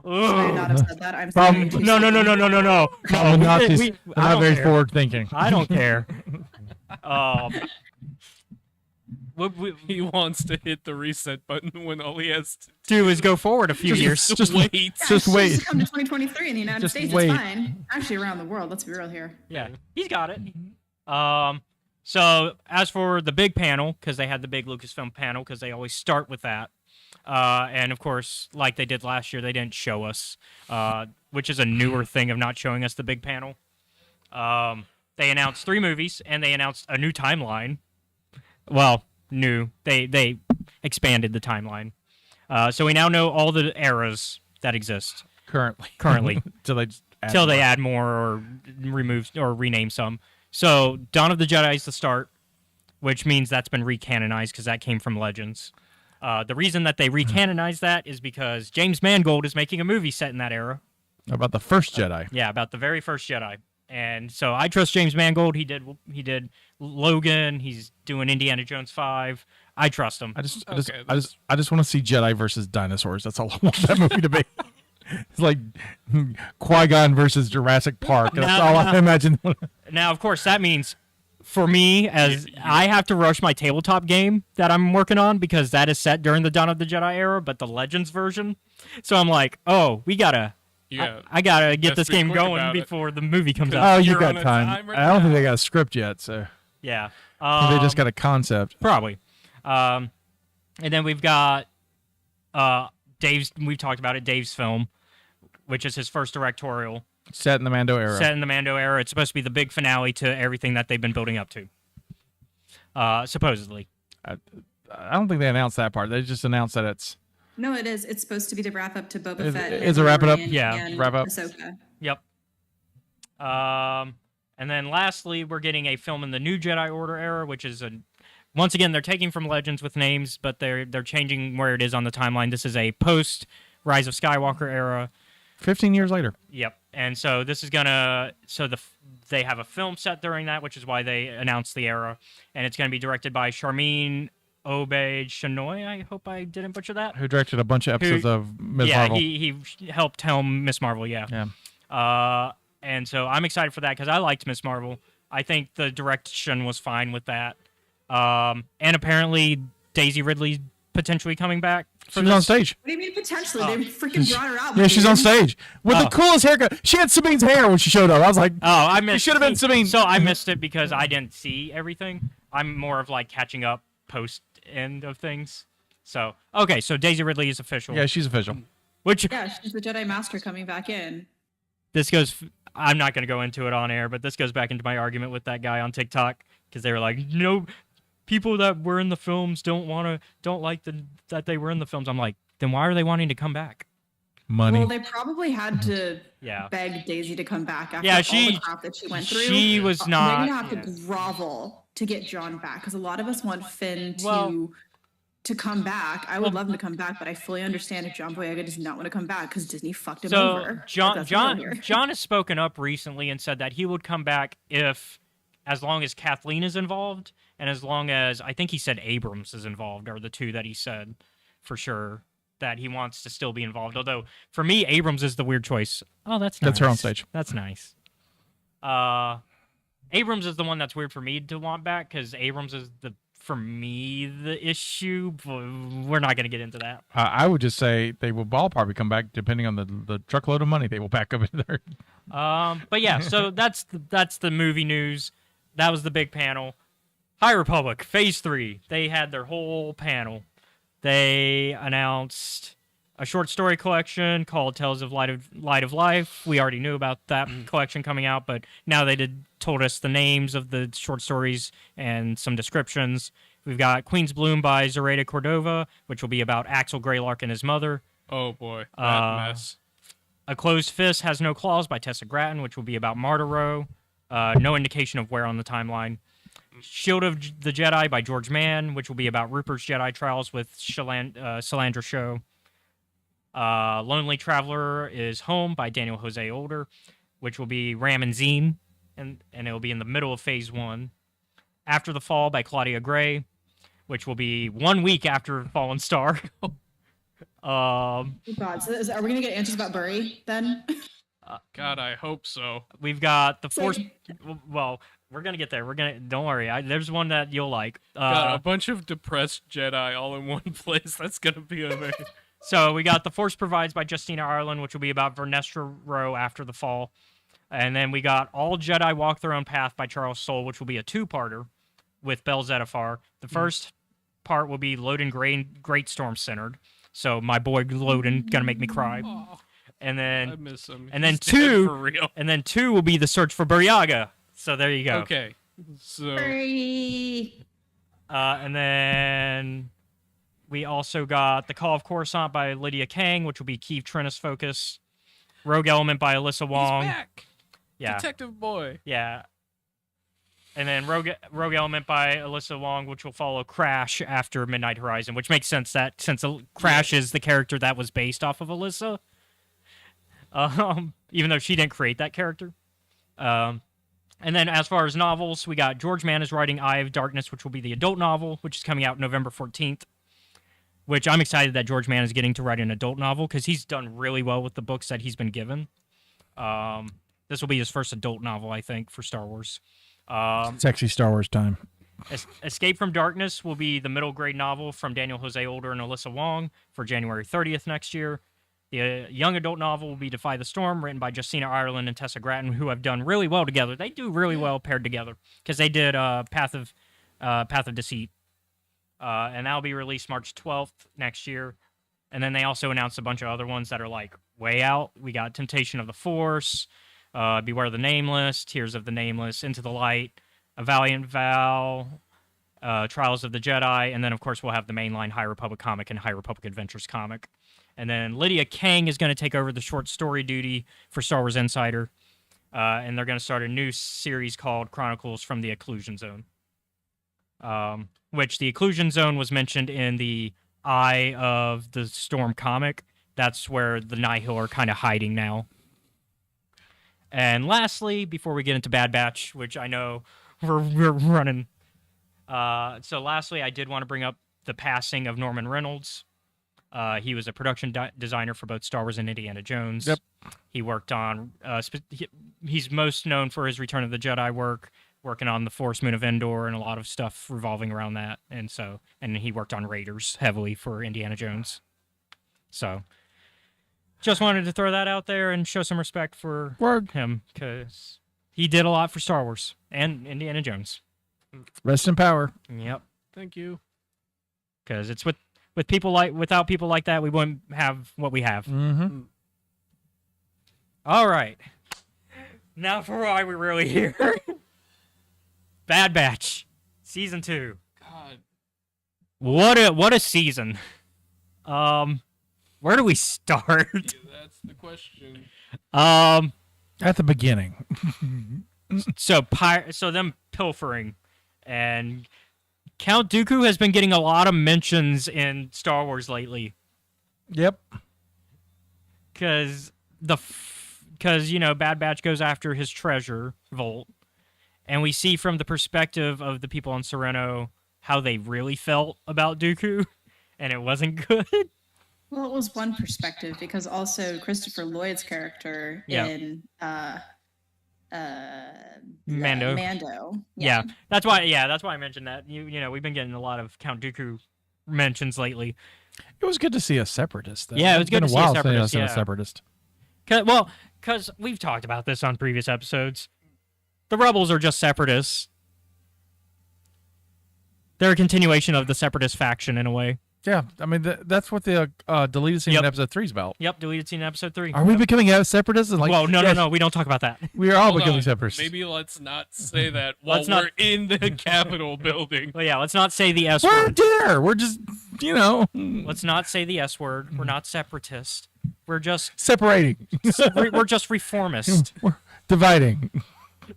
I would not have said that. I'm sorry. Too No, no, no, soon. no, no, no, no. The Nazis, we- they're I not don't very care. forward thinking. I don't care. Um, what we He wants to hit the reset button when all he has to do is go forward a few years. Just wait. Yeah, Just it's wait. come to 2023 in the United Just States. wait. It's fine. Actually, around the world. Let's be real here. Yeah, he's got it. So as for the big panel, because they had the big Lucasfilm panel, because they always start with that. And of course, like they did last year, they didn't show us, which is a newer thing of not showing us the big panel. They announced 3 movies, and they announced a new timeline. Well, new. They expanded the timeline. So we now know all the eras that exist Currently. till they add more or remove or rename some. So Dawn of the Jedi is the start, which means that's been recanonized because that came from Legends. The reason that they recanonized that is because James Mangold is making a movie set in that era. About the first Jedi. Yeah, about the very first Jedi. And so I trust James Mangold. He did Logan. He's doing Indiana Jones 5. I trust him. I just Okay, want to see Jedi versus dinosaurs. That's all I want that movie to be. It's like Qui-Gon versus Jurassic Park. That's Now- all I imagine. Now, of course, that means for me, as I have to rush my tabletop game that I'm working on because that is set during the Dawn of the Jedi era, but the Legends version. So I'm like, oh, we gotta. Yeah. I gotta get Let's this be game quick going about it. before the movie comes Cause- out. Oh, you You're got on a time. timer I don't think now. they got a script yet, so Yeah. they just got a concept. Probably. And then we've got Dave's. We've talked about it. Dave's film, which is his first directorial, Set in the Mando era. set in the Mando era. It's supposed to be the big finale to everything that they've been building up to. Supposedly. I don't think they announced that part. They just announced that it's. No, it is. It's supposed to be the wrap up to Boba Is- Fett. is it wrap it up? Mandalorian Yeah, and wrap up. Ahsoka. Yep. And then lastly, we're getting a film in the New Jedi Order era, which is once again they're taking from Legends with names, but they're changing where it is on the timeline. This is a post Rise of Skywalker era. 15 years later. Yep. And so this is they have a film set during that, which is why they announced the era, and it's gonna be directed by Charmin Obaid Chinoy. I hope I didn't butcher that. Who directed a bunch of episodes of Ms. Yeah, Marvel. he helped helm Miss Marvel. Yeah. Yeah. And so I'm excited for that because I liked Miss Marvel. I think the direction was fine with that. And apparently Daisy Ridley potentially coming back. She was on stage. What do you mean potentially? They freaking brought her out. Yeah, she's dude. on stage with the coolest haircut. She had Sabine's hair when she showed up. I was like, Oh, I missed. should have been Sabine. So I missed it because I didn't see everything. I'm more of like catching up post end of things. So okay, so Daisy Ridley is official. yeah, she's official. Which Yeah, she's the Jedi Master coming back in. this goes. I'm not going to go into it on air, but this goes back into my argument with that guy on TikTok because they were like, no, people that were in the films don't like that they were in the films. I'm like, then why are they wanting to come back? Money. Well, they probably had to Yeah. beg Daisy to come back after Yeah, all she- the crap that she went through. she was They're not- gonna have yeah. to grovel to get John back because a lot of us want Finn Well- to come back. I would love him to come back, but I fully understand if John Boyega does not want to come back because Disney fucked him So over. John That's real here. John has spoken up recently and said that he would come back as long as Kathleen is involved and as long as I think he said Abrams is involved are the two that he said for sure that he wants to still be involved. Although for me, Abrams is the weird choice. Oh, that's nice. That's her on stage. That's nice. Abrams is the one that's weird for me to want back because Abrams is for me the issue. But we're not going to get into that. I would just say they will probably come back depending on the truckload of money they will pack up in there. But yeah, so that's the movie news. That was the big panel. High Republic Phase 3. They had their whole panel. They announced a short story collection called Tales of Light of Life. We already knew about that collection coming out, but now they told us the names of the short stories and some descriptions. We've got Queen's Bloom by Zoraida Cordova, which will be about Axel Greylark and his mother. Oh boy, that mess. A Closed Fist Has No Claws by Tessa Gratton, which will be about Martiro. No indication of where on the timeline. Shield of the Jedi by George Mann, which will be about Rupert's Jedi trials with Salandra Show. Lonely Traveler is Home by Daniel Jose Older, which will be Ram and Zine, and it'll be in the middle of Phase 1. After the Fall by Claudia Gray, which will be 1 week after Fallen Star. Oh God, so are we gonna get answers about Burry then? God, I hope so. We've got the So- Force. Well, we're gonna get there. Don't worry. There's one that you'll like. God, a bunch of depressed Jedi all in one place. That's gonna be amazing. So we got The Force Provides by Justina Ireland, which will be about Vernestra Rowe after the fall. And then we got All Jedi Walk Their Own Path by Charles Soule, which will be a two-parter with Bel Zettifar. The first part will be Loden Greatstorm centered. So my boy Loden gonna make me cry. Aw, And I then miss him. and then He's dead two- for real. and then 2 will be The Search for Buryaga. So there you go. Okay, so Burry. And then we also got The Call of Coruscant by Lydia Kang, which will be Keith Trennis focus. Rogue Element by Alyssa he's Wong. back. Yeah. Detective Boy. Yeah. And then Rogue Element by Alyssa Wong, which will follow Crash after Midnight Horizon, which makes sense that since Crash is the character that was based off of Alyssa, even though she didn't create that character. And then as far as novels, we got George Mann is writing Eye of Darkness, which will be the adult novel, which is coming out November 14th, which I'm excited that George Mann is getting to write an adult novel because he's done really well with the books that he's been given. This will be his first adult novel, I think, for Star Wars. It's actually Star Wars time. Escape from Darkness will be the middle grade novel from Daniel Jose Older and Alyssa Wong for January 30th next year. The young adult novel will be Defy the Storm, written by Justina Ireland and Tessa Gratton, who have done really well together. They do really well paired together because they did Path of Deceit, and that'll be released March 12th next year. And then they also announced a bunch of other ones that are like way out. We got Temptation of the Force, Beware the Nameless, Tears of the Nameless, Into the Light, A Valiant Vow, Trials of the Jedi, and then of course we'll have the mainline High Republic comic and High Republic Adventures comic. And then Lydia Kang is going to take over the short story duty for Star Wars Insider, and they're going to start a new series called Chronicles from the Occlusion Zone, which the Occlusion Zone was mentioned in the Eye of the Storm comic. That's where the Nihil are kind of hiding now. And lastly, before we get into Bad Batch, which I know we're running, so lastly, I did want to bring up the passing of Norman Reynolds. He was a production designer for both Star Wars and Indiana Jones. Yep. He worked on. He's most known for his Return of the Jedi work, working on the Force Moon of Endor and a lot of stuff revolving around that. And he worked on Raiders heavily for Indiana Jones. So, just wanted to throw that out there and show some respect for him because he did a lot for Star Wars and Indiana Jones. Rest in power. Yep. Thank you. Because it's without people like that, we wouldn't have what we have. Mm-hmm. All right. Now for why we're really here. Bad Batch, season 2. God. What a season. Where do we start? Yeah, that's the question. At the beginning. So them pilfering, and Count Dooku has been getting a lot of mentions in Star Wars lately. Yep. Because Bad Batch goes after his treasure vault, and we see from the perspective of the people on Sereno how they really felt about Dooku, and it wasn't good. Well, it was one perspective because also Christopher Lloyd's character Yeah. in Mando. Yeah, that's why I mentioned that. You know, we've been getting a lot of Count Dooku mentions lately. It was good to see a separatist. Though. Yeah, it was good been to see a while since separatist, I've seen yeah. a separatist. Because we've talked about this on previous episodes. The Rebels are just separatists. They're a continuation of the separatist faction in a way. Yeah, I mean that's what the deleted scene Yep. in episode 3 is about. Yep, deleted scene in episode 3. Are we becoming separatists? And Well, no, we don't talk about that. We are all Hold becoming on. separatists. Maybe let's not say that while Let's not- we're in the Capitol building. Well, yeah, let's not say the S We're word. there. We're just, Let's not say the S word. We're not separatist. We're just separating. we're just reformist. We're dividing.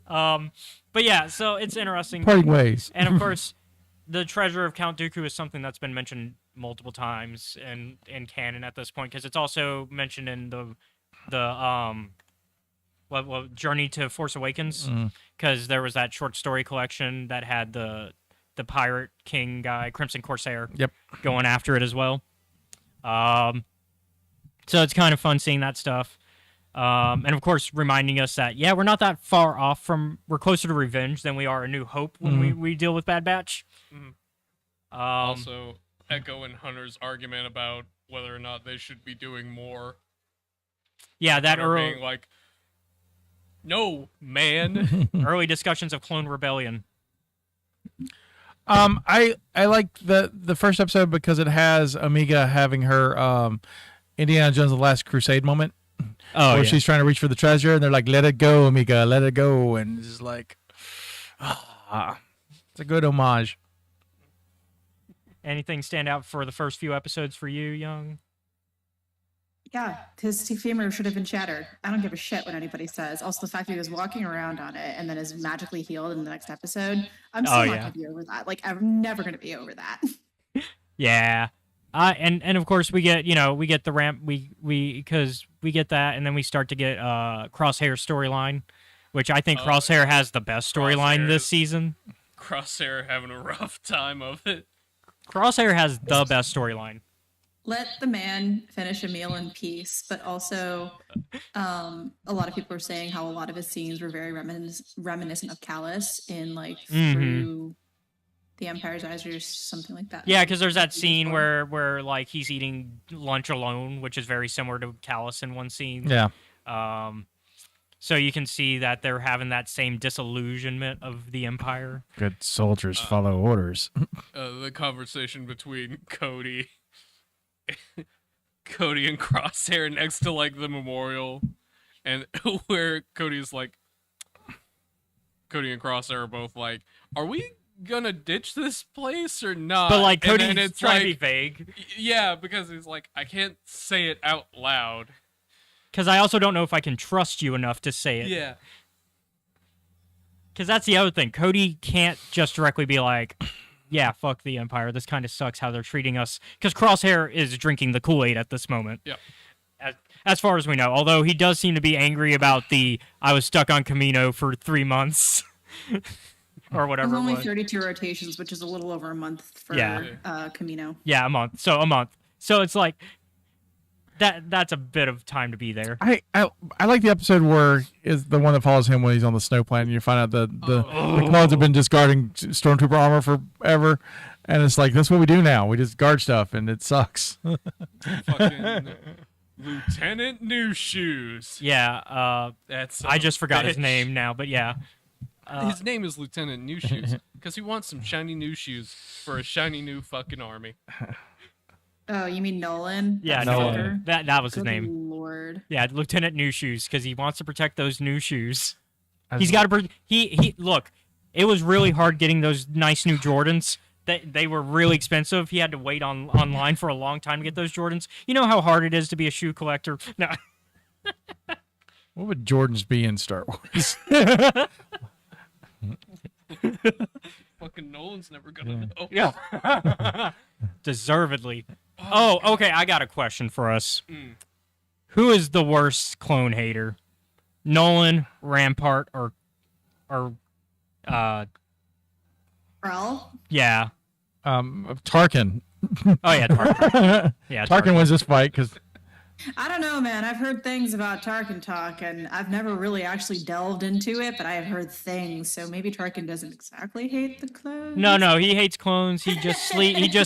But yeah, so it's interesting. Parting ways. And of course, the treasure of Count Dooku is something that's been mentioned multiple times in canon at this point, because it's also mentioned in the Journey to Force Awakens, because there was that short story collection that had the the Pirate King guy, Crimson Corsair, Yep. going after it as well. So it's kind of fun seeing that stuff. And of course, reminding us that, yeah, we're not that far off from, we're closer to Revenge than we are A New Hope when we deal with Bad Batch. Also, echoing Hunter's argument about whether or not they should be doing more. Yeah, that Hunter early, being like, no, man. early discussions of Clone Rebellion. I like the first episode because it has Omega having her Indiana Jones: The Last Crusade moment. Oh, where she's trying to reach for the treasure, and they're like, "Let it go, Omega, let it go," and it's just like, it's a good homage. Anything stand out for the first few episodes for you, Young? Yeah, his femur should have been shattered. I don't give a shit what anybody says. Also, the fact that he was walking around on it and then is magically healed in the next episode. I'm still not gonna be over that. Like, I'm never gonna be over that. Yeah. And of course we get the ramp because we get that, and then we start to get Crosshair storyline, which I think Crosshair has the best storyline this season. Crosshair having a rough time of it. Crosshair has the best storyline. Let the man finish a meal in peace, but also a lot of people are saying how a lot of his scenes were very reminiscent of Callus in like through The Empire's Eyes or something like that. Yeah, because there's that scene where like he's eating lunch alone, which is very similar to Callus in one scene. Yeah. So you can see that they're having that same disillusionment of the Empire. Good soldiers follow orders. The conversation between Cody and Crosshair next to like the memorial, and where Cody and Crosshair are both like, "Are we gonna ditch this place or not?" But like Cody's it's trying to be like, vague. yeah, because he's like, I can't say it out loud. Because I also don't know if I can trust you enough to say it. Yeah. Because that's the other thing. Cody can't just directly be like, yeah, fuck the Empire. This kind of sucks how they're treating us. Because Crosshair is drinking the Kool-Aid at this moment. Yeah. As far as we know. Although he does seem to be angry about I was stuck on Camino for 3 months. Or whatever It was only it was. 32 rotations, which is a little over a month for Camino. Yeah, a month. So it's like, that's a bit of time to be there. I like the episode where is the one that follows him when he's on the snow planet, and you find out the clones have been discarding stormtrooper armor forever, and it's like, that's what we do now. We just guard stuff, and it sucks. Fucking Lieutenant New Shoes. Yeah, That's I just forgot his bitch. name now, but yeah. His name is Lieutenant New Shoes because he wants some shiny new shoes for a shiny new fucking army. Oh, you mean Nolan? Yeah, That's Nolan. Joker? That was his Good name. Lord. Yeah, Lieutenant New Shoes, because he wants to protect those new shoes. He's got to. He look. It was really hard getting those nice new Jordans. They were really expensive. He had to wait online for a long time to get those Jordans. You know how hard it is to be a shoe collector. No. What would Jordans be in Star Wars? Fucking Nolan's never gonna know. Yeah. Deservedly. Oh, okay. I got a question for us. Mm. Who is the worst clone hater? Nolan, Rampart, or Rel? yeah. Tarkin. Oh yeah, Tarkin. Yeah, Tarkin wins this fight because I don't know, man. I've heard things about Tarkin talk, and I've never really actually delved into it, but I have heard things. So maybe Tarkin doesn't exactly hate the clones. No, he hates clones. He just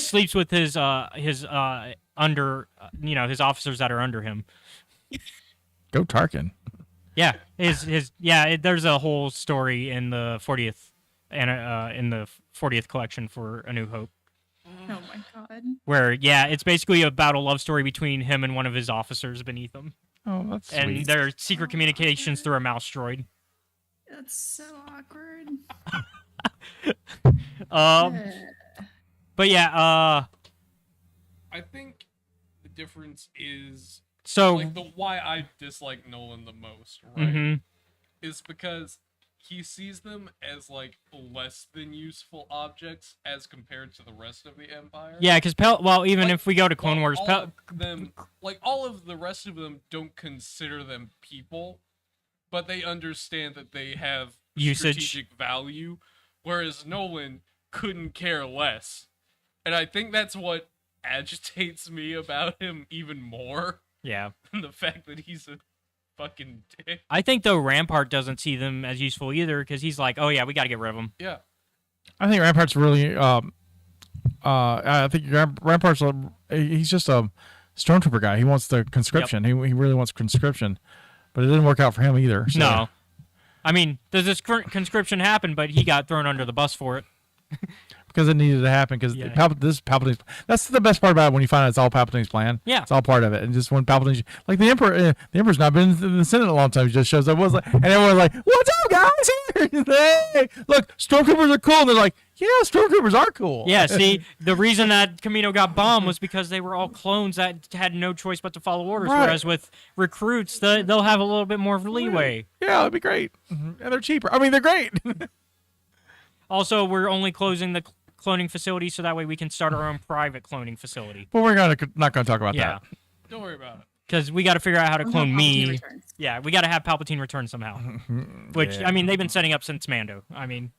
sleeps with his under his officers that are under him. go Tarkin. Yeah, there's a whole story in the 40th in the 40th collection for A New Hope. Oh my god. Where it's basically about a love story between him and one of his officers beneath him, Oh, that's and sweet. their secret communications through a mouse droid. That's so awkward. But yeah, I think the difference is so like the why I dislike Nolan the most, right? mhm. Is because he sees them as like less than useful objects as compared to the rest of the Empire. Yeah, because even Like, if we go to Clone Wars, all of them, like all of the rest of them, don't consider them people, but they understand that they have Usage. strategic value. Whereas Nolan couldn't care less. And I think that's what agitates me about him even more Yeah. than the fact that he's a fucking dick. I think, though, Rampart doesn't see them as useful either because he's like, oh, yeah, we got to get rid of them. Yeah. I think Rampart's really. I think Rampart's. He's just a stormtrooper guy. He wants the conscription. He really wants conscription, but it didn't work out for him either. So. No. I mean, does this conscription happen, but he got thrown under the bus for it. Because it needed to happen. Because this is Palpatine's. That's the best part about it when you find out it's all Palpatine's plan. Yeah, it's all part of it. And just when Palpatine, like the Emperor's not been in the Senate a long time. He just shows up, and everyone's like, "What's up, guys? Here, hey, look, stormtroopers are cool." And they're like, "Yeah, stormtroopers are cool." Yeah. See, the reason that Camino got bombed was because they were all clones that had no choice but to follow orders. Right. Whereas with recruits, they'll have a little bit more leeway. Yeah, it'd be great, and they're cheaper. I mean, they're great. Also, we're only closing the cloning facility so that way we can start our own private cloning facility. But we're not gonna talk about Yeah. that. Don't worry about it. Because we got to figure out how to Until clone Palpatine me. returns. Yeah, we got to have Palpatine return somehow. Which, Yeah. I mean, they've been setting up since Mando. I mean,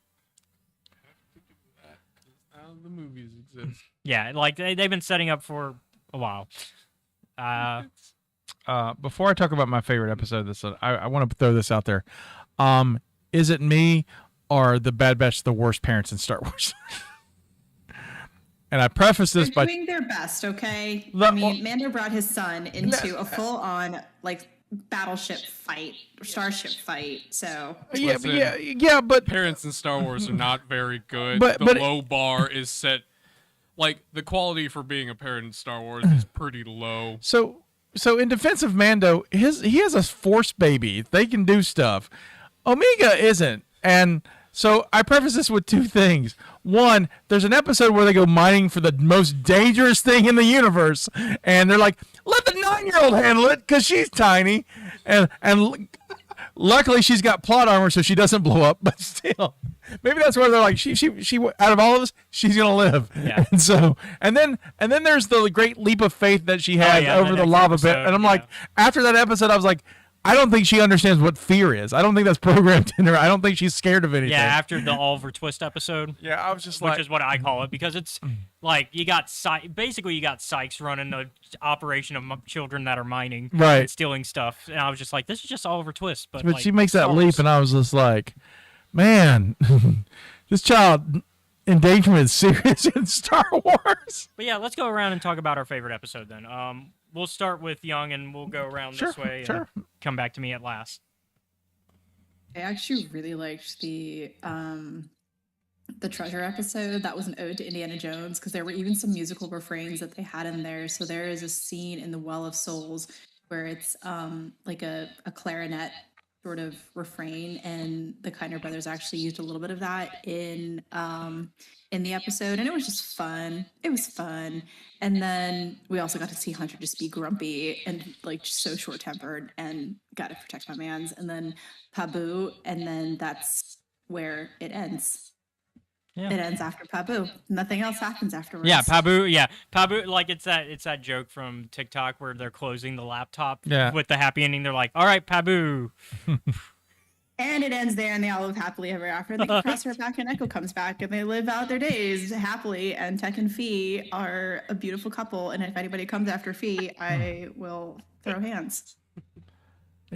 How the movies exist. yeah, like they've been setting up for a while. Before I talk about my favorite episode, I want to throw this out there. Is it me or the Bad Batch the worst parents in Star Wars? And I preface this They're by doing their best, okay? The- I mean, Mando brought his son into a full-on like battleship fight, starship fight. So yeah, but Parents in Star Wars are not very good. But- the but- low bar is set. Like, the quality for being a parent in Star Wars is pretty low. so in defense of Mando, he has a Force baby. They can do stuff. Omega isn't, and so I preface this with two things. One, there's an episode where they go mining for the most dangerous thing in the universe, and they're like, "Let the 9-year-old handle it because she's tiny," and luckily she's got plot armor so she doesn't blow up. But still, maybe that's where they're like, she out of all of us, she's gonna live. Yeah. And so and then there's the great leap of faith that she had yeah, over the the next lava pit, episode, and I'm yeah. like, after that episode, I was like, I don't think she understands what fear is. I don't think that's programmed in her. I don't think she's scared of anything. Yeah, after the Oliver Twist episode, Yeah, I was just which like, is what I call it, because it's like you got basically you got Sykes running the operation of children that are mining, Right. and stealing stuff, and I was just like, this is just Oliver Twist, but but like, she makes that Star leap, Wars. and I was just like, man, this child endangerment is serious in Star Wars. But yeah, let's go around and talk about our favorite episode then. We'll start with Young, and we'll go around this way sure. and come back to me at last. I actually really liked the treasure episode. That was an ode to Indiana Jones because there were even some musical refrains that they had in there. So there is a scene in the Well of Souls where it's like a clarinet sort of refrain, and the Kiner brothers actually used a little bit of that in the episode, and it was just fun. It was fun. And then we also got to see Hunter just be grumpy and like just so short tempered and got to protect my mans. And then Pabu, and then that's where it ends. Yeah. It ends after Pabu. Nothing else happens afterwards. Yeah, Pabu. Yeah, Pabu. Like it's that joke from TikTok where they're closing the laptop Yeah. with the happy ending. They're like, "All right, Pabu." And it ends there, and they all live happily ever after. They cross her back, and Echo comes back, and they live out their days happily. And Tech and Fee are a beautiful couple. And if anybody comes after Fee, I will throw hands.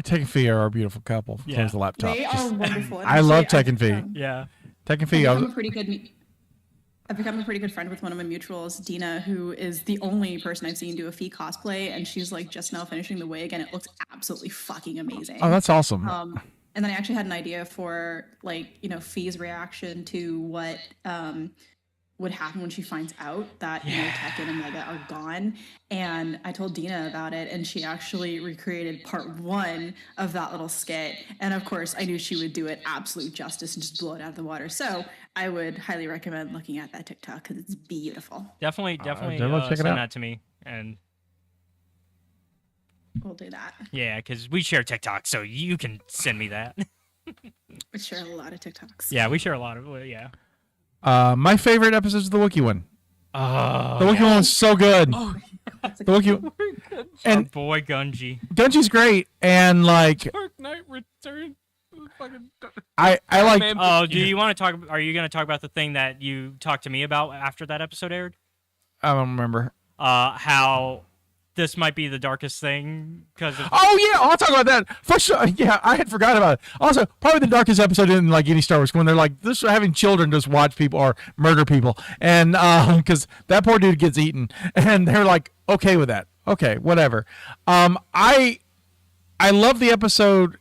Tech and Fee are our beautiful couple. Yeah. Close the laptop. They are wonderful. And I love actually, Tech and Fee. Yeah. Tech and Fee. I've become a pretty good friend with one of my mutuals, Dina, who is the only person I've seen do a Fee cosplay, and she's like just now finishing the wig, and it looks absolutely fucking amazing. Oh, that's awesome. And then I actually had an idea for Fee's reaction to what would happen when she finds out that Tech and Omega are gone. And I told Dina about it, and she actually recreated part 1 of that little skit. And of course, I knew she would do it absolute justice and just blow it out of the water. So I would highly recommend looking at that TikTok because it's beautiful. Definitely definitely check it send out. that to me. And We'll do that. yeah, because we share TikTok, so you can send me that. We share a lot of TikToks. Yeah, we share a lot of yeah. My favorite episode is the Wookiee one. The Wookiee one was so good. That's a The Wookiee Our and boy Gunji. Gunji's great, and like Dark Knight Return. fucking. I like. Man, Oh, do you want to talk? Are you going to talk about the thing that you talked to me about after that episode aired? I don't remember. How this might be the darkest thing because of. Oh yeah, I'll talk about that. First, yeah, I had forgot about it. Also, probably the darkest episode in like any Star Wars when they're like this, having children just watch people or murder people, and because that poor dude gets eaten, and they're like okay with that. Okay, whatever. I love the episode.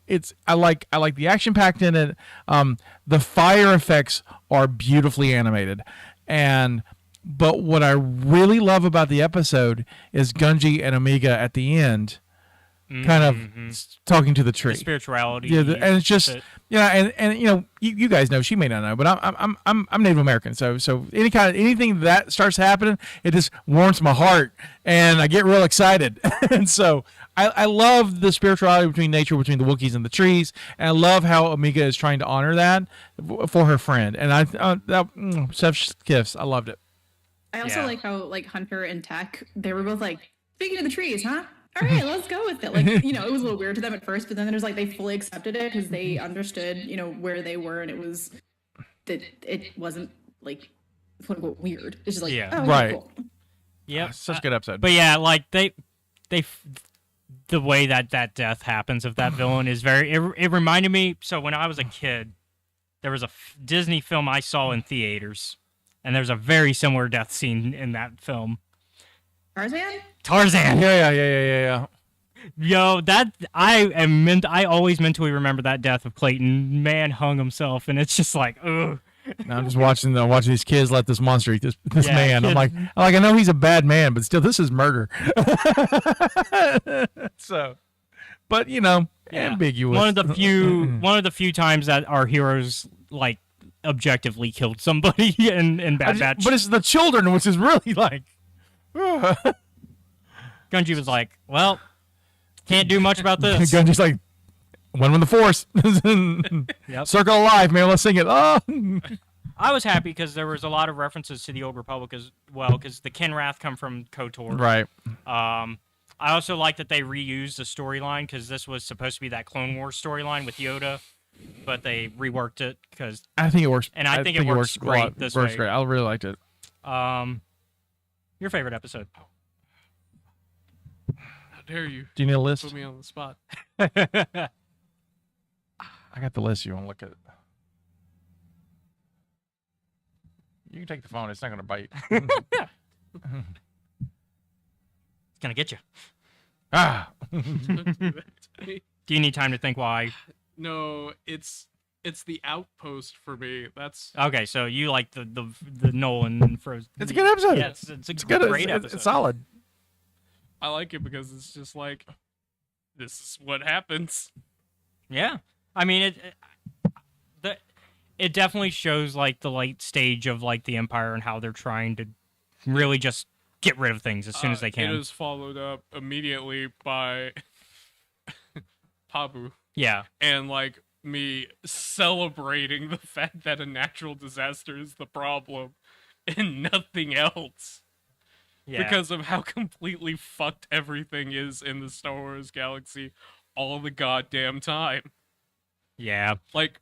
I like the action packed in it. The fire effects are beautifully animated, but what I really love about the episode is Gunji and Omega at the end, kind of talking to the tree. The spirituality. Yeah, and it's just it. and you know you guys know, she may not know, but I'm Native American, so anything that starts happening, it just warms my heart and I get real excited, and so I love the spirituality between nature, between the Wookiees and the trees, and I love how Omega is trying to honor that for her friend, and chef's kiss, I loved it. I also Yeah. like how like Hunter and Tech, they were both like, speaking of the trees, huh? All right, let's go with it. Like, you know, it was a little weird to them at first, but then there's like they fully accepted it because they understood, you know, where they were, and it was that it wasn't like quote unquote weird. It's just like, Yeah. oh, okay, Right. cool. Yep. Such a good episode. But yeah, like the way that death happens of that villain is very. It reminded me. So when I was a kid, there was a Disney film I saw in theaters, and there's a very similar death scene in that film. Tarzan? Tarzan. Yeah. Yo, that I always mentally remember that death of Clayton. Man hung himself, and it's just like, ugh. Now I'm just watching these kids let this monster eat this Yeah, man. I'm like I know he's a bad man, but still, this is murder. So, but you know, Yeah. ambiguous. One of the few times that our heroes like objectively killed somebody in Bad Batch. But it's the children, which is really like. Gunji was like, well, can't do much about this. Gunji's like, one with the Force. Yep. Circle of Life, man. Let's sing it. Oh. I was happy because there was a lot of references to the Old Republic as well, because the Kenrath come from KOTOR. Right. I also like that they reused the storyline because this was supposed to be that Clone Wars storyline with Yoda, but they reworked it because. I think it works. And I think it works a great lot. this works way. great. I really liked it. Your favorite episode? How dare you Do you need a list? put me on the spot? I got the list. You want to look at it? You can take the phone. It's not going to bite. It's gonna get you. Ah. Don't do that to me. Do you need time to think why? No, it's the Outpost for me. That's Okay, so you like the Nolan Frozen. It's a good episode. Yeah, it's a good. great It's episode. solid. I like it because it's just like this is what happens. Yeah, I mean it definitely shows like the late stage of like the Empire and how they're trying to really just get rid of things as soon as they can. It is followed up immediately by Pabu Yeah, and like me celebrating the fact that a natural disaster is the problem and nothing else. yeah. Because of how completely fucked everything is in the Star Wars galaxy all the goddamn time. Yeah, Like,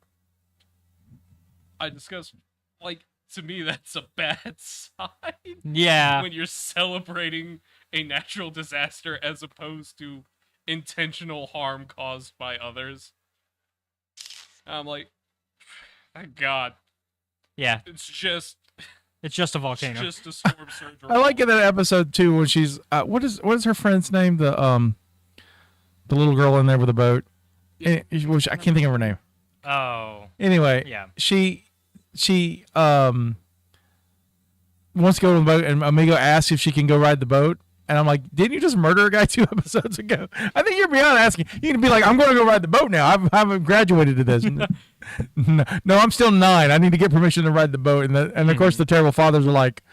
I discussed, like, to me, that's a bad sign. yeah. When you're celebrating a natural disaster as opposed to intentional harm caused by others. I'm like, thank God. Yeah, It's just it's just a volcano. just a storm surge. I like in that episode too when she's what is her friend's name? The little girl in there with the boat. Which I can't think of her name. Oh, Anyway, yeah. she wants to go to the boat, and Amigo asks if she can go ride the boat, and I'm like, didn't you just murder a guy 2 episodes ago? I think you're beyond asking. You can be like, I'm going to go ride the boat now. I haven't graduated to this. No, I'm still 9. I need to get permission to ride the boat, and of course the terrible fathers are like,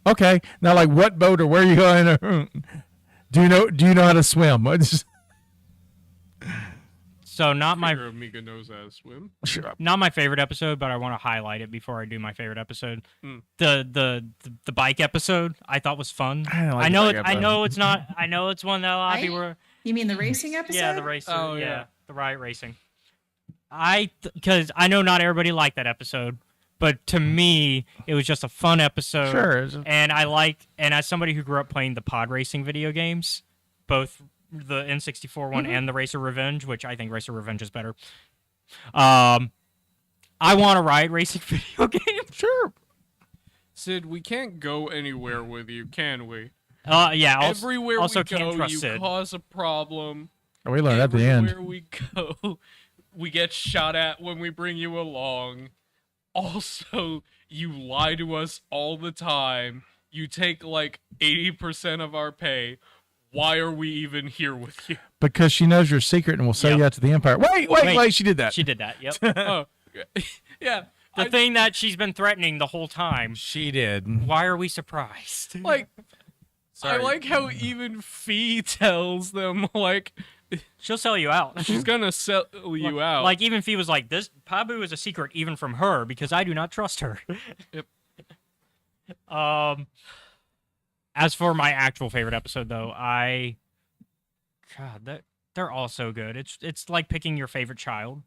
okay, now like what boat or where are you going? Do you know how to swim? So not my Your Amiga knows how to swim. not my favorite episode, but I want to highlight it before I do my favorite episode. Hmm. The bike episode I thought was fun. I didn't like I the know bike I episode. know it's not. I know it's one that a lot of people were. You mean the racing episode? Yeah, the race. Oh, yeah. yeah. The riot racing. Because I know not everybody liked that episode, but to me, it was just a fun episode. Sure. And and as somebody who grew up playing the pod racing video games, both the N64 one and the Racer Revenge, which I think Racer Revenge is better. I want a ride racing video game. Sure. Sid, we can't go anywhere with you, can we? Yeah. Everywhere also we can't go, trust you Sid. cause a problem. We learned at the end. Everywhere we go, we get shot at when we bring you along. Also, you lie to us all the time. You take like 80% of our pay. Why are we even here with you? Because she knows your secret and will sell you out to the Empire. Wait, she did that. She did that. Yep. Oh, yeah. The thing that she's been threatening the whole time. She did. Why are we surprised? Like, Sorry. I like how even Fee tells them, like, She'll sell you out. she's gonna sell you out. Like even Fee was like, "This Pabu is a secret even from her because I do not trust her." Yep. As for my actual favorite episode, though, they're all so good. It's like picking your favorite child.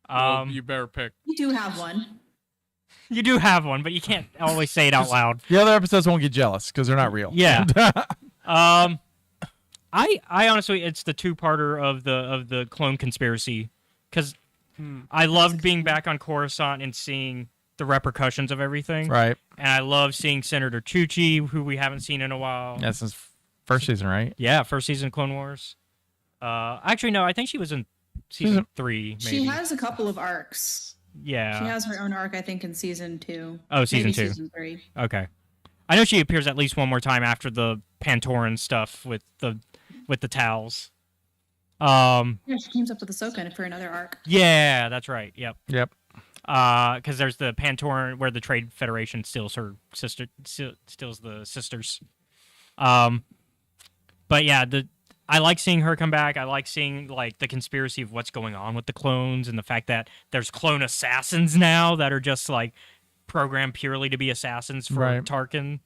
Well, you better pick. You do have one. You do have one, but you can't always say it out loud. The other episodes won't get jealous because they're not real. Yeah. I honestly, it's the two-parter of the clone conspiracy because I loved being back on Coruscant and seeing the repercussions of everything. Right. And I love seeing Senator Chuchi, who we haven't seen in a while. That's his first season, right? Yeah, first season of Clone Wars. Actually, no, I think she was in season 3, maybe. She has a couple of arcs. Yeah. She has her own arc, I think, in season 2. Oh, season Maybe 2. Season 3. Okay. I know she appears at least one more time after the Pantoran stuff with the towels. Yeah, she teams up with Ahsoka for another arc. Yeah, that's right. Yep. Yep. Because there's the Pantoran where the Trade Federation steals her sister, steals the sisters. But yeah, I like seeing her come back. I like seeing like the conspiracy of what's going on with the clones and the fact that there's clone assassins now that are just like programmed purely to be assassins for Tarkin.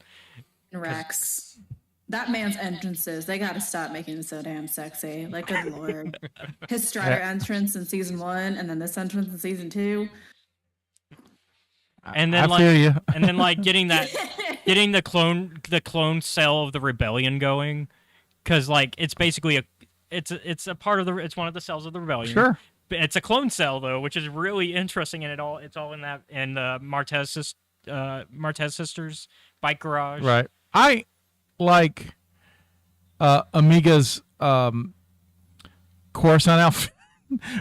Rex. That man's entrances, they gotta stop making it so damn sexy. Like, good lord. His Strider entrance in season 1 and then this entrance in season 2. And then I feel you. and then like getting the clone cell of the rebellion going, because like it's basically it's a part of it's one of the cells of the rebellion. Sure. It's a clone cell though, which is really interesting, and it's all in that in the Martez sisters bike garage. Right. I like Amiga's Coruscant outfit.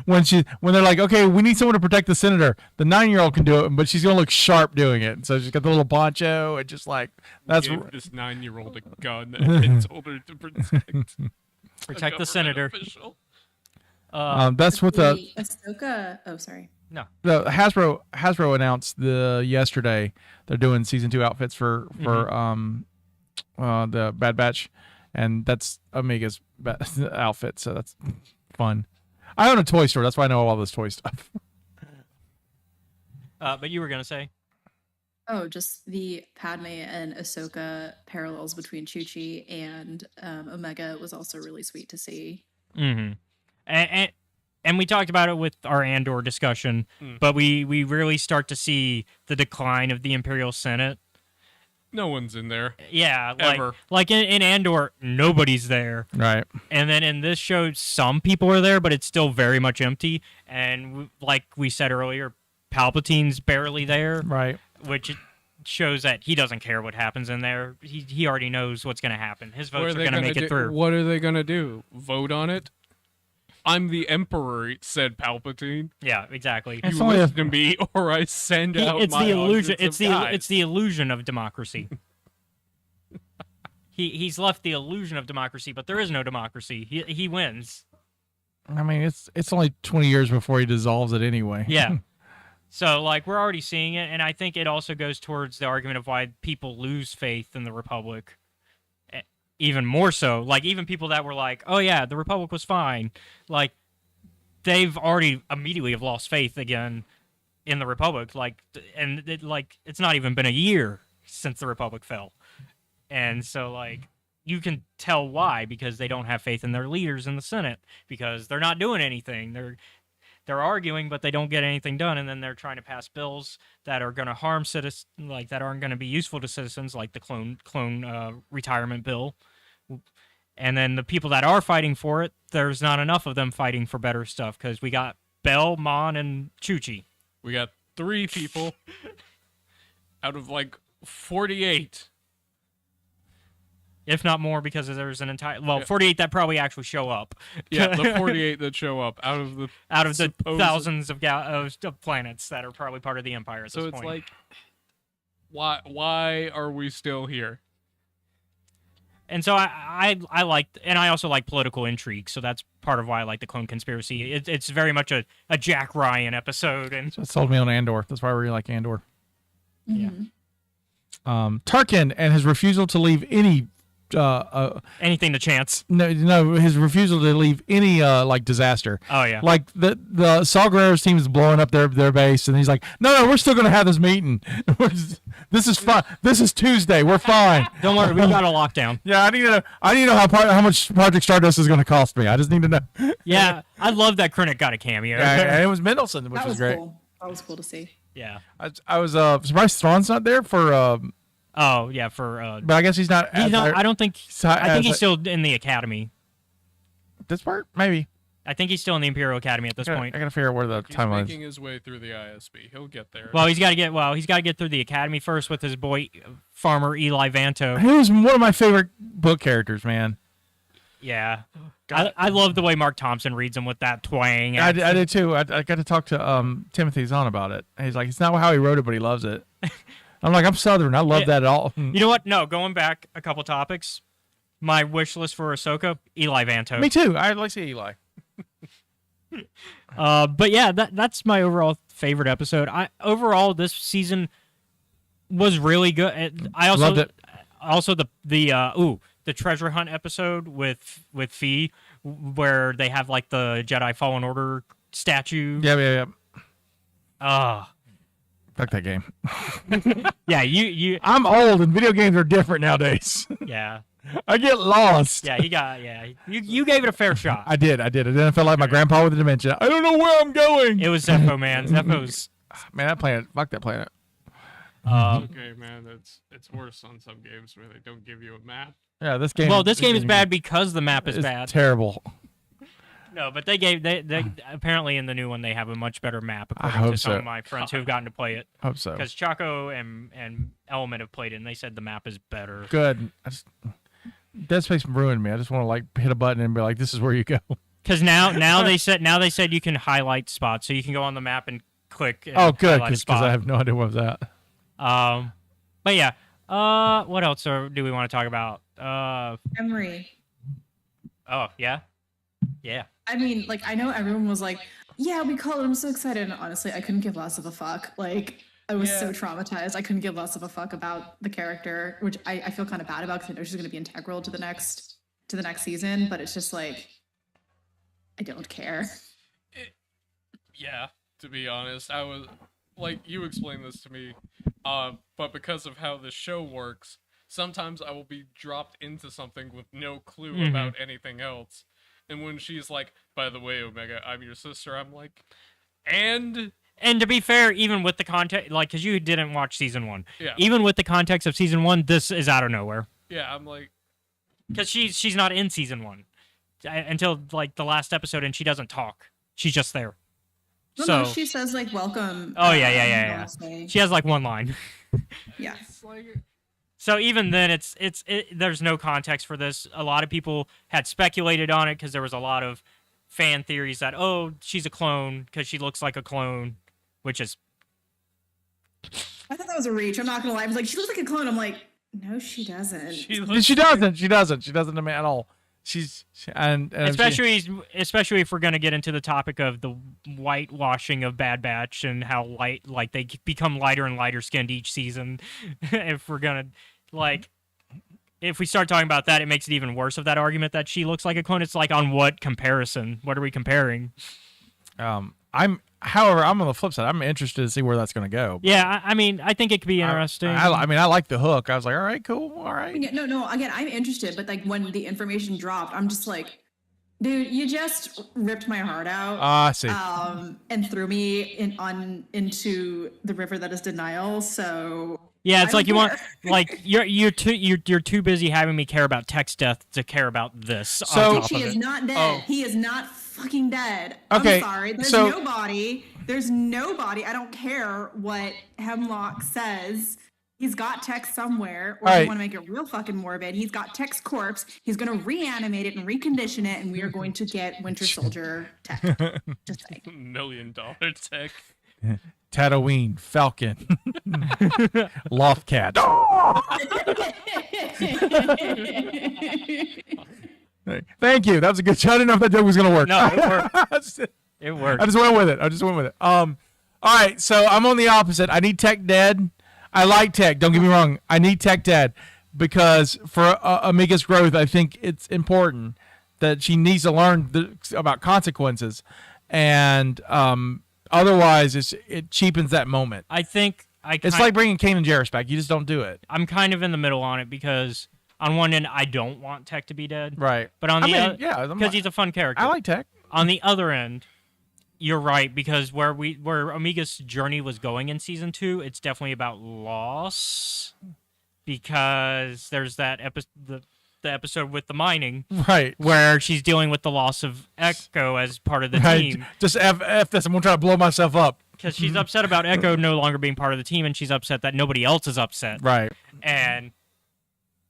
when they're like, okay, we need someone to protect the senator. The 9-year-old can do it, but she's gonna look sharp doing it. So she's got the little poncho and just like that's Give this 9-year-old a gun and told her to Protect the senator. Official. that's what the Ahsoka. Oh, sorry. No. The Hasbro announced yesterday they're doing season 2 outfits for the Bad Batch, and that's Amiga's outfit. So that's fun. I own a toy store. That's why I know all this toy stuff. But you were gonna say? Oh, just the Padme and Ahsoka parallels between Chuchi and Omega was also really sweet to see. Mm-hmm. And we talked about it with our Andor discussion, but we really start to see the decline of the Imperial Senate. No one's in there. Yeah, Ever. like in Andor, nobody's there. Right. And then in this show, some people are there, but it's still very much empty. And like we said earlier, Palpatine's barely there. Right. Which shows that he doesn't care what happens in there. He already knows what's going to happen. His votes are going to make it through. What are they gonna do? Vote on it? I'm the Emperor, said Palpatine. Yeah, exactly. It's You only listen to me, or I send out It's my the illusion. hundreds of guys. It's the illusion of democracy. He's left the illusion of democracy, but there is no democracy. He wins. I mean, it's only 20 years before he dissolves it anyway. Yeah. So like we're already seeing it, and I think it also goes towards the argument of why people lose faith in the Republic. Even more so, like even people that were like, "Oh yeah, the Republic was fine," like they've already immediately have lost faith again in the Republic. Like, and it's not even been a year since the Republic fell, and so like you can tell why, because they don't have faith in their leaders in the Senate because they're not doing anything. they're arguing, but they don't get anything done, and then they're trying to pass bills that are going to harm citizens, like that aren't going to be useful to citizens, like the clone retirement bill. And then the people that are fighting for it, there's not enough of them fighting for better stuff because we got Bell, Mon, and Chuchi. We got 3 people out of like 48. If not more, because there's an entire 48 that probably actually show up. Yeah, the 48 that show up out of the thousands of planets that are probably part of the Empire at so this it's point. like, why are we still here? And so I like, and I also like political intrigue. So that's part of why I like the Clone Conspiracy. It's very much a Jack Ryan episode, and It sold me on Andor. That's why I really like Andor. yeah, Tarkin and his refusal to leave any anything to chance. no, his refusal to leave any like disaster. Oh yeah, Like the Saw Gerrera's team is blowing up their base, and he's like, no, we're still gonna have this meeting. This is fine. This is Tuesday. We're fine. don't worry, we got a lockdown. Yeah, I need to know how much Project Stardust is gonna cost me. I just need to know. Yeah, I love that Krennic got a cameo. And it was Mendelsohn, which That was was great. cool. That was cool to see. Yeah. I was surprised Thrawn's not there for. Oh yeah, for But I guess he's not. he's not. I don't think. I think he's as- still in the Academy. This part, maybe. I think he's still in the Imperial Academy at this I point. gotta figure out where the He's timeline is. making his way through the ISB. He'll get there. Well, he's got to get through the Academy first with his boy Farmer Eli Vanto. He was one of my favorite book characters, man. Yeah, I love the way Mark Thompson reads him with that twang. I did too. I got to talk to Timothy Zahn about it. He's like, it's not how he wrote it, but he loves it. I'm like, I'm Southern. I love that at all. You know what? No, going back a couple topics. My wish list for Ahsoka, Eli Vanto. Me too. I like to see Eli. But yeah, that's my overall favorite episode. Overall this season was really good. I also Loved it. Also the treasure hunt episode with Fee, where they have like the Jedi Fallen Order statue. Yeah. Ah. Fuck that game. Yeah, you I'm old, and video games are different nowadays. yeah. I get lost. Yeah, you gave it a fair shot. I did. And then I felt like my grandpa with the dementia. I don't know where I'm going. It was Zepho, man. Zepho's Man, that planet. Fuck that planet. Okay, man, it's worse on some games where they don't give you a map. Yeah, this game. well, this game is bad because the map is It's bad. terrible. No, but they apparently in the new one they have a much better map according hope to some so. of my friends who've gotten to play it. Hope so. Because Chaco and Element have played it, and they said the map is better. Good. Dead Space ruined me. I just want to like hit a button and be like, "This is where you go." Because now they said you can highlight spots, so you can go on the map and click. And Oh, good, highlight a because spot. I have no idea what was that. But yeah. What else do we want to talk about? Emery. Oh yeah. Yeah. I mean, like, I know everyone was like, yeah, we call it. I'm so excited. And honestly, I couldn't give less of a fuck. Like, I was so traumatized. I couldn't give less of a fuck about the character, which I feel kind of bad about because I know she's going to be integral to the next season. But it's just like, I don't care. Yeah, to be honest, I was like, you explained this to me, but because of how the show works, sometimes I will be dropped into something with no clue about anything else. And when she's like, by the way, Omega, I'm your sister, I'm like, and And to be fair, even with the context, like, because you didn't watch season 1, Yeah. even with the context of season 1, this is out of nowhere. yeah, I'm like, Because she's not in season 1 until like the last episode, and she doesn't talk. She's just there. No, she says like welcome. Oh yeah. Namaste. She has like one line. Yeah. it's like, So even then, there's no context for this. A lot of people had speculated on it because there was a lot of fan theories that she's a clone because she looks like a clone, which is I thought that was a reach. I'm not gonna lie. I was like, she looks like a clone. I'm like, no, she doesn't. she looks She doesn't. She doesn't to me at all. And especially if we're gonna get into the topic of the whitewashing of Bad Batch and how like they become lighter and lighter skinned each season. If we're gonna if we start talking about that, it makes it even worse of that argument that she looks like a clone. It's like, on what comparison? What are we comparing? However, I'm on the flip side. I'm interested to see where that's going to go. Yeah, I mean, I think it could be interesting. I mean, I like the hook. I was like, all right, cool, all right. No. Again, I'm interested, but like when the information dropped, I'm just like, Dude, you just ripped my heart out. I see. And threw me into the river that is denial. So Yeah, it's I like don't you want, care. like you're too busy having me care about Tech's death to care about this. So- on top She of is it. not dead. Oh. He is not fucking dead. Okay, I'm sorry. There's so- nobody. There's nobody. I don't care what Hemlock says. He's got Tex somewhere, or if All you right. want to make it real fucking morbid, he's got Tech's corpse. He's going to reanimate it and recondition it, and we are going to get Winter Soldier Tech. Just saying. $1 million tech. Tatooine, Falcon, Lothcat. Thank you. That was a good shot. I didn't know if that joke was gonna work. No, it worked. I just It worked. went with it. All right. So I'm on the opposite. I need Tech dead. I like Tech. Don't get me wrong. I need Tech dead because for Amiga's growth, I think it's important that she needs to learn about consequences, and otherwise, it cheapens that moment. I think It's like bringing Kane and Jarrus back. You just don't do it. I'm kind of in the middle on it because on one end I don't want Tech to be dead, Right. but on I the mean, other, yeah, because he's a fun character. I like Tech. On the other end, you're right because where Amiga's journey was going in season 2, it's definitely about loss because there's that the episode with the mining Right. where she's dealing with the loss of Echo as part of the Right. team Just F this. I'm gonna try to blow myself up. because she's upset about Echo no longer being part of the team and she's upset that nobody else is upset. Right.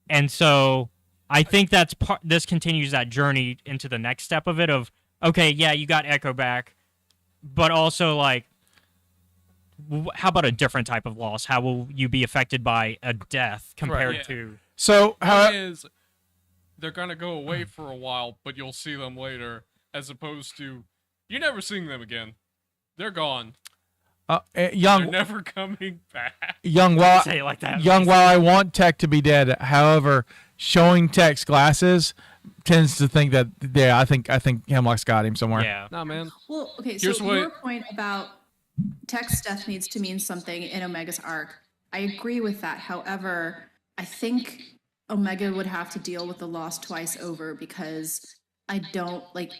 And so I think that's this continues that journey into the next step of it of okay, yeah, you got Echo back, but also like how about a different type of loss? How will you be affected by a death compared yeah. to So how? Is they're gonna go away for a while, but you'll see them later, as opposed to you're never seeing them again. They're gone. They're Young, never coming back. while say it like that? While I want Tech to be dead, however, showing Tech's glasses tends to think that I think Hemlock's got him somewhere. Yeah. Nah, man. Well, okay, Here's so what- your point about Tech's death needs to mean something in Omega's arc. I agree with that. However, I think Omega would have to deal with the loss twice over because I don't like.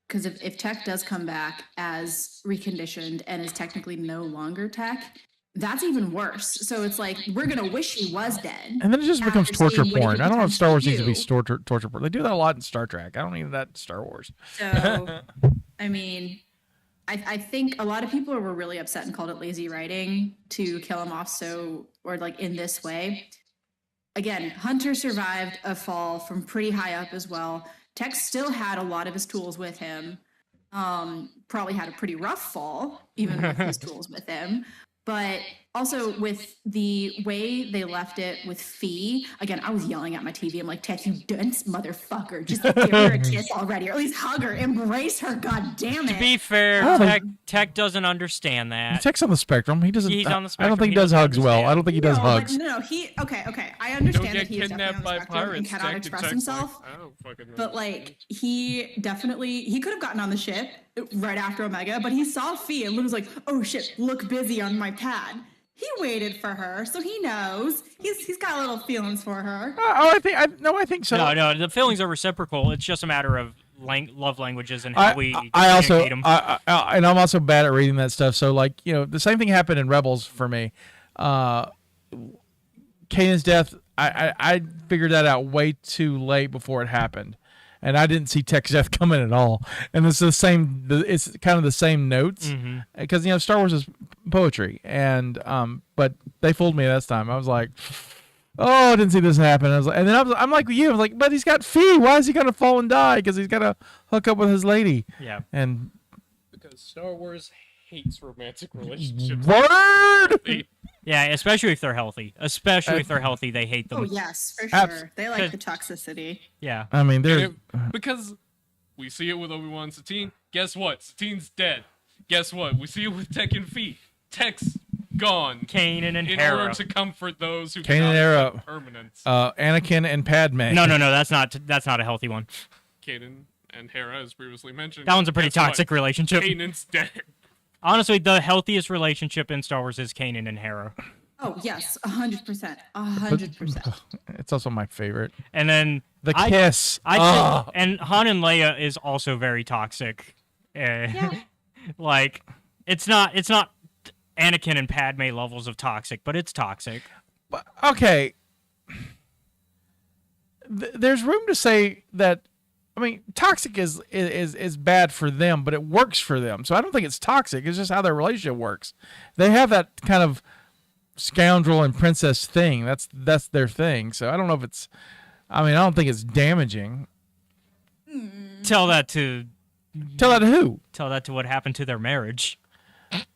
Because if Tech does come back as reconditioned and is technically no longer Tech, that's even worse. So it's like we're gonna wish he was dead. And then it just becomes after torture seeing what he porn. could I don't know if Star Wars needs to be potentially torture porn. They do that a lot in Star Trek. I don't need that in Star Wars. So, I mean, I think a lot of people were really upset and called it lazy writing to kill him off or like in this way. Again, Hunter survived a fall from pretty high up as well. Tex still had a lot of his tools with him. Probably had a pretty rough fall, even with his tools with him. But also with the way they left it with Fee, again, I was yelling at my TV. I'm like, Tech, you dunce motherfucker. Just give her a kiss already, or at least hug her, embrace her, god damn it. To be fair, Tech doesn't understand that. Tech's on the spectrum. He doesn't. He's on the I don't spectrum. think he He does doesn't hugs well. understand. I don't think he does no, hugs. No, he okay. I understand Don't that get he is kidnapped definitely on by the spectrum and pirates. cannot Tech express Tech's himself. Like, I don't fucking know. But like he could have gotten on the ship right after Omega, but he saw Fee and was like, "Oh shit, look busy on my pad." He waited for her, so he knows. He's got little feelings for her. I think so. No, the feelings are reciprocal. It's just a matter of love languages and how we I also, communicate 'em. and I'm also bad at reading that stuff. So like, the same thing happened in Rebels for me. Kanan's death, I figured that out way too late before it happened, and I didn't see Tech's death coming at all. And it's it's kind of the same notes because Star Wars is poetry, and but they fooled me this time. I was like, oh, I didn't see this happen. I was like, and then I'm like you. I was like, but he's got Fee. Why is he gonna fall and die? Because he's got to hook up with his lady. Yeah. And Because Star Wars hates romantic relationships. word. Yeah, especially if they're healthy. Especially if they're healthy, they hate them. Oh yes, for Abs- sure. They like the toxicity. Yeah. I mean, there's Because we see it with Obi-Wan and Satine. Guess what? Satine's dead. Guess what? We see it with Tech and Fee. Tech's gone. Kanan and In Hera. order to comfort those who Kanan cannot and Hera. accept permanence. Anakin and Padme. No, that's not a healthy one. Kanan and Hera, as previously mentioned. That one's a pretty Guess what? toxic relationship. Kanan's dead. Honestly, the healthiest relationship in Star Wars is Kanan and Hera. Oh yes, 100%, 100%. It's also my favorite. And then The kiss. and Han and Leia is also very toxic. Yeah. Like it's not Anakin and Padme levels of toxic, but it's toxic. But, okay. There's room to say that. I mean, toxic is bad for them, but it works for them. So I don't think it's toxic. It's just how their relationship works. They have that kind of scoundrel and princess thing. That's their thing. So I don't know if it's. I mean, I don't think it's damaging. Tell that to Who? Tell that to what happened to their marriage.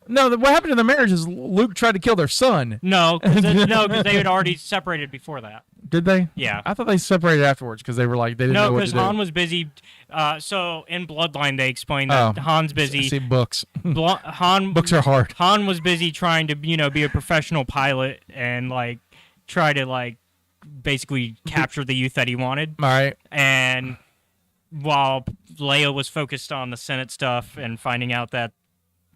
No, what happened to the marriage is Luke tried to kill their son. No, because they had already separated before that. Did they? Yeah. I thought they separated afterwards because they were like they didn't know No, what because to do. Han was busy. So in Bloodline, they explained that Han's busy. See books. Han Books are hard. Han was busy trying to be a professional pilot and like try to like basically capture the youth that he wanted. All right. And while Leia was focused on the Senate stuff and finding out that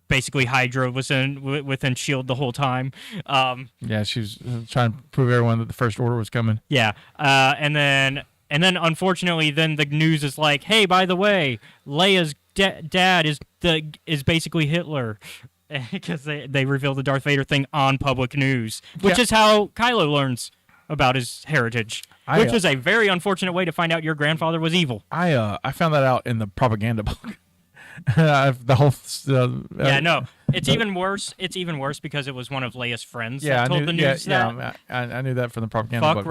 basically Hydra was within Shield the whole time. Yeah, she was trying to prove everyone that the First Order was coming. Yeah, and then unfortunately, then the news is like, hey, by the way, Leia's dad is basically Hitler. Because they revealed the Darth Vader thing on public news, which is how Kylo learns about his heritage, which is a very unfortunate way to find out your grandfather was evil. I found that out in the propaganda book. The whole yeah, no, it's even worse. It's even worse because it was one of Leia's friends that I told knew, the news that. Yeah, I knew that from the propaganda book.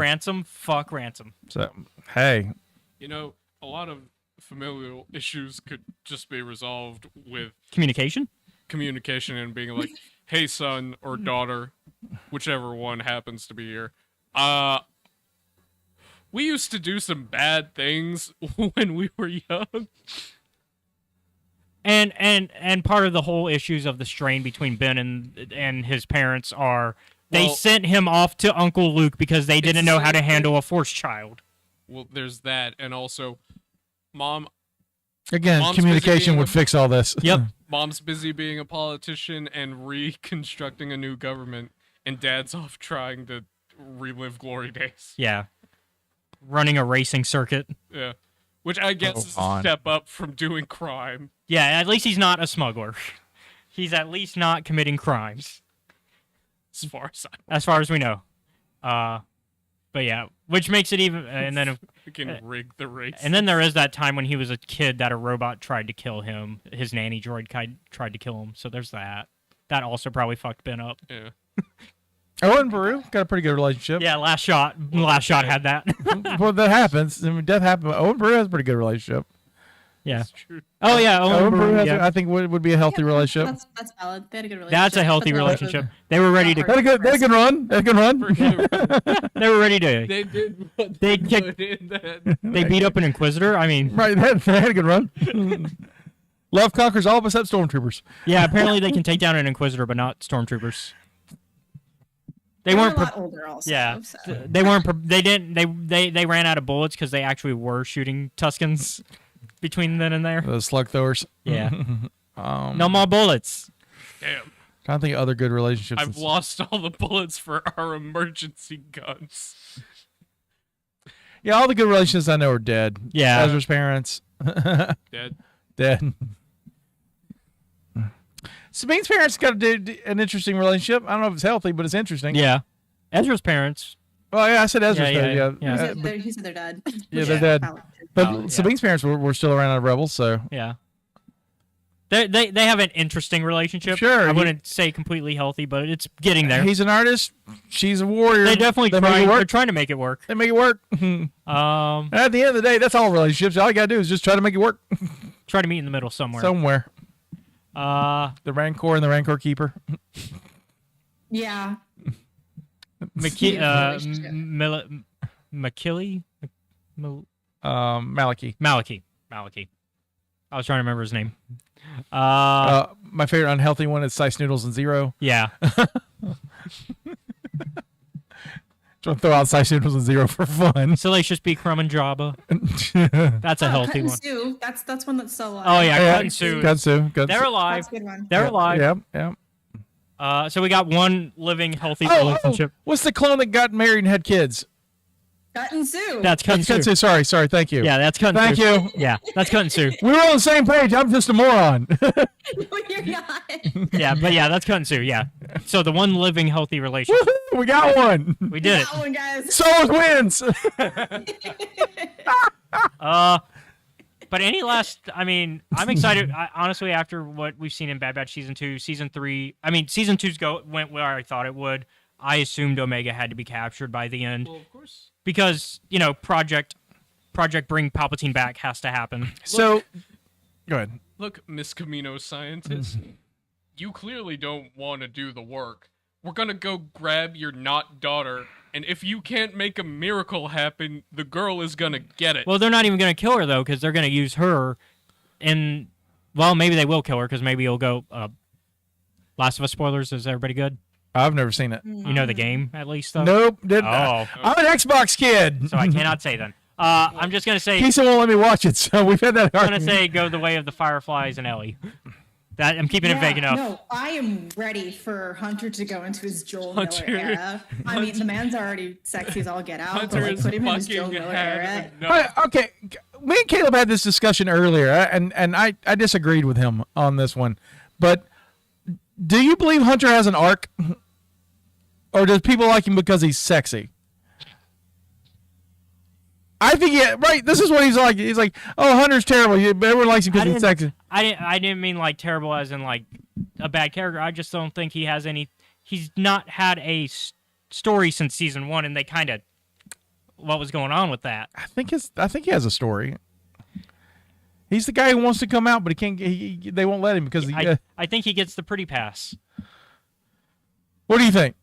Fuck ransom. So hey, You know, a lot of familial issues could just be resolved with Communication. and being like, "Hey, son or daughter, whichever one happens to be here. We used to do some bad things when we were young." And part of the whole issues of the strain between Ben and his parents are they sent him off to Uncle Luke because they didn't know how to handle a Force child. Well, there's that, and also, mom's communication busy would fix all this. Yep. Mom's busy being a politician and reconstructing a new government, and Dad's off trying to relive glory days. Yeah. Running a racing circuit. Yeah. Which I guess is a step up from doing crime. Yeah, at least he's not a smuggler. He's at least not committing crimes. As far as we know. But yeah, which makes it even and then We can rig the race. and then there is that time when he was a kid that a robot tried to kill him. His nanny droid tried to kill him. So there's that. That also probably fucked Ben up. Yeah. Owen and Peru got a pretty good relationship. Yeah, last shot had that. Well, that happens. I mean, death happens. Owen and Peru has a pretty good relationship. Yeah. That's true. Oh yeah, Owen and Peru has, yeah. I think would be a healthy relationship. That's valid. They had a good relationship. That's a healthy relationship. They were ready to. They had a good run. They had a good run. They were ready to. They did what They they kicked- could in that. They beat up an Inquisitor. I mean, Right, they had a good run. Love conquers all except stormtroopers. yeah. Apparently, they can take down an Inquisitor, but not stormtroopers. They They were weren't. a lot older also. Yeah, So. they weren't. They didn't. They ran out of bullets because they actually were shooting Tuskens between then and there. Those slug throwers. Yeah. No more bullets. Damn. Trying to think of other good relationships. I've lost all the bullets for our emergency guns. Yeah, all the good relationships I know are dead. Yeah. Ezra's parents. Dead. Dead. Sabine's parents got an interesting relationship. I don't know if it's healthy, but it's interesting. Yeah. Ezra's parents. Well, yeah, I said Ezra's Yeah, parents. yeah. He said they're dead. Yeah, they're dead. But Oh, yeah. Sabine's parents were still around on Rebels, so Yeah. They have an interesting relationship. Sure, I wouldn't say completely healthy, but it's getting there. he's an artist. She's a warrior. They definitely make it they're work. trying to make it work. They make it work. At the end of the day, that's all relationships. All you gotta do is just try to make it work Try to meet in the middle somewhere. somewhere. Uh, The Rancor and the Rancor Keeper. Yeah. McKee, Relationship. McKilly? Maliki. Maliki. I was trying to remember his name. My favorite unhealthy one is Sice Noodles and Zero. Yeah. Just want to throw out Sice Noodles and Zero for fun. Salacious B. Crumb and Jabba. That's a healthy one. Sue. That's one that's still alive. Oh, yeah. Yeah, Cut and Sue. Katsu. They're alive. That's a good one. They're alive. Yeah, yeah. So we got one living healthy Oh, relationship. what's the clone that got married and had kids? Cut and Sue. That's Cut and Sue. Sorry. Thank you. Yeah, that's Cut and Thank Sue. you. Yeah, that's Cut and Sue. We were on the same page. I'm just a moron. No, you're not. Yeah, but yeah, that's Cut and Sue. Yeah. So the one living healthy relationship. Woohoo, we got one. We did it. That one, guys. Souls wins. But any last? I mean, I'm excited. Honestly, after what we've seen in Bad Batch season 2, season 3. I mean, season 2's went where I thought it would. I assumed Omega had to be captured by the end. Well, of course. Because, Project Bring Palpatine Back has to happen. So, go ahead. Look, Miss Camino scientist, you clearly don't want to do the work. We're gonna go grab your not daughter, and if you can't make a miracle happen, the girl is gonna get it. Well, they're not even going to kill her, though, because they're going to use her in... Well, maybe they will kill her, because maybe it'll go... Last of Us spoilers, is everybody good? I've never seen it. You know the game, at least, though? Nope. Didn't. Oh. I'm an Xbox kid. So I cannot say then. I'm just going to say... Kisa won't let me watch it, so we've had that I'm argument. going to say go the way of the Fireflies and Ellie. That I'm keeping it vague enough. No, I am ready for Hunter to go into his Joel Hunter- Miller era. I mean, the man's already sexy as all get out, Hunter but like, is put him in his fucking Joel Miller had era. enough. Okay, me and Caleb had this discussion earlier, and I disagreed with him on this one. But do you believe Hunter has an arc? Or does people like him because he's sexy? I think, yeah, right. This is what he's like. He's like, oh, Hunter's terrible. Everyone likes him because he's sexy. I didn't mean like terrible as in like a bad character. I just don't think he has any. He's not had a story since season 1, and they kind of what was going on with that. I think he has a story. He's the guy who wants to come out, but he can't. They won't let him because I think he gets the pretty pass. What do you think?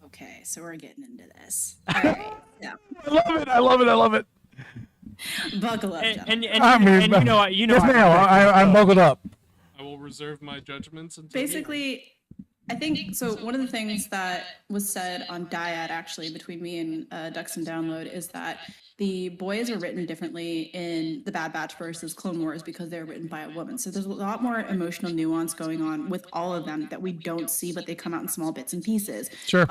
Okay, so we're getting into this. All right, yeah. I love it. Buckle up, And gentlemen. you know, Yes, ma'am. I'm buckled up. I will reserve my judgments until Basically, I think so. One of the things that was said on Dyad, actually, between me and Ducks and Download, is that the boys are written differently in the Bad Batch versus Clone Wars because they're written by a woman. So there's a lot more emotional nuance going on with all of them that we don't see, but they come out in small bits and pieces. Sure.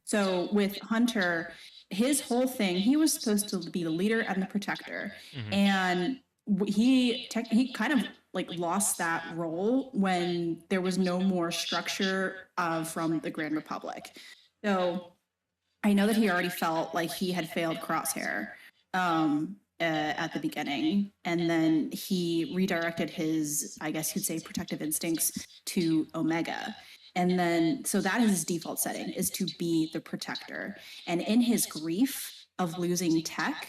So with Hunter, his whole thing, he was supposed to be the leader and the protector, and he kind of like lost that role when there was no more structure from the Grand Republic. So I know that he already felt like he had failed Crosshair at the beginning, and then he redirected his, I guess you'd say, protective instincts to Omega. And then, so that is his default setting, is to be the protector. And in his grief of losing Tech,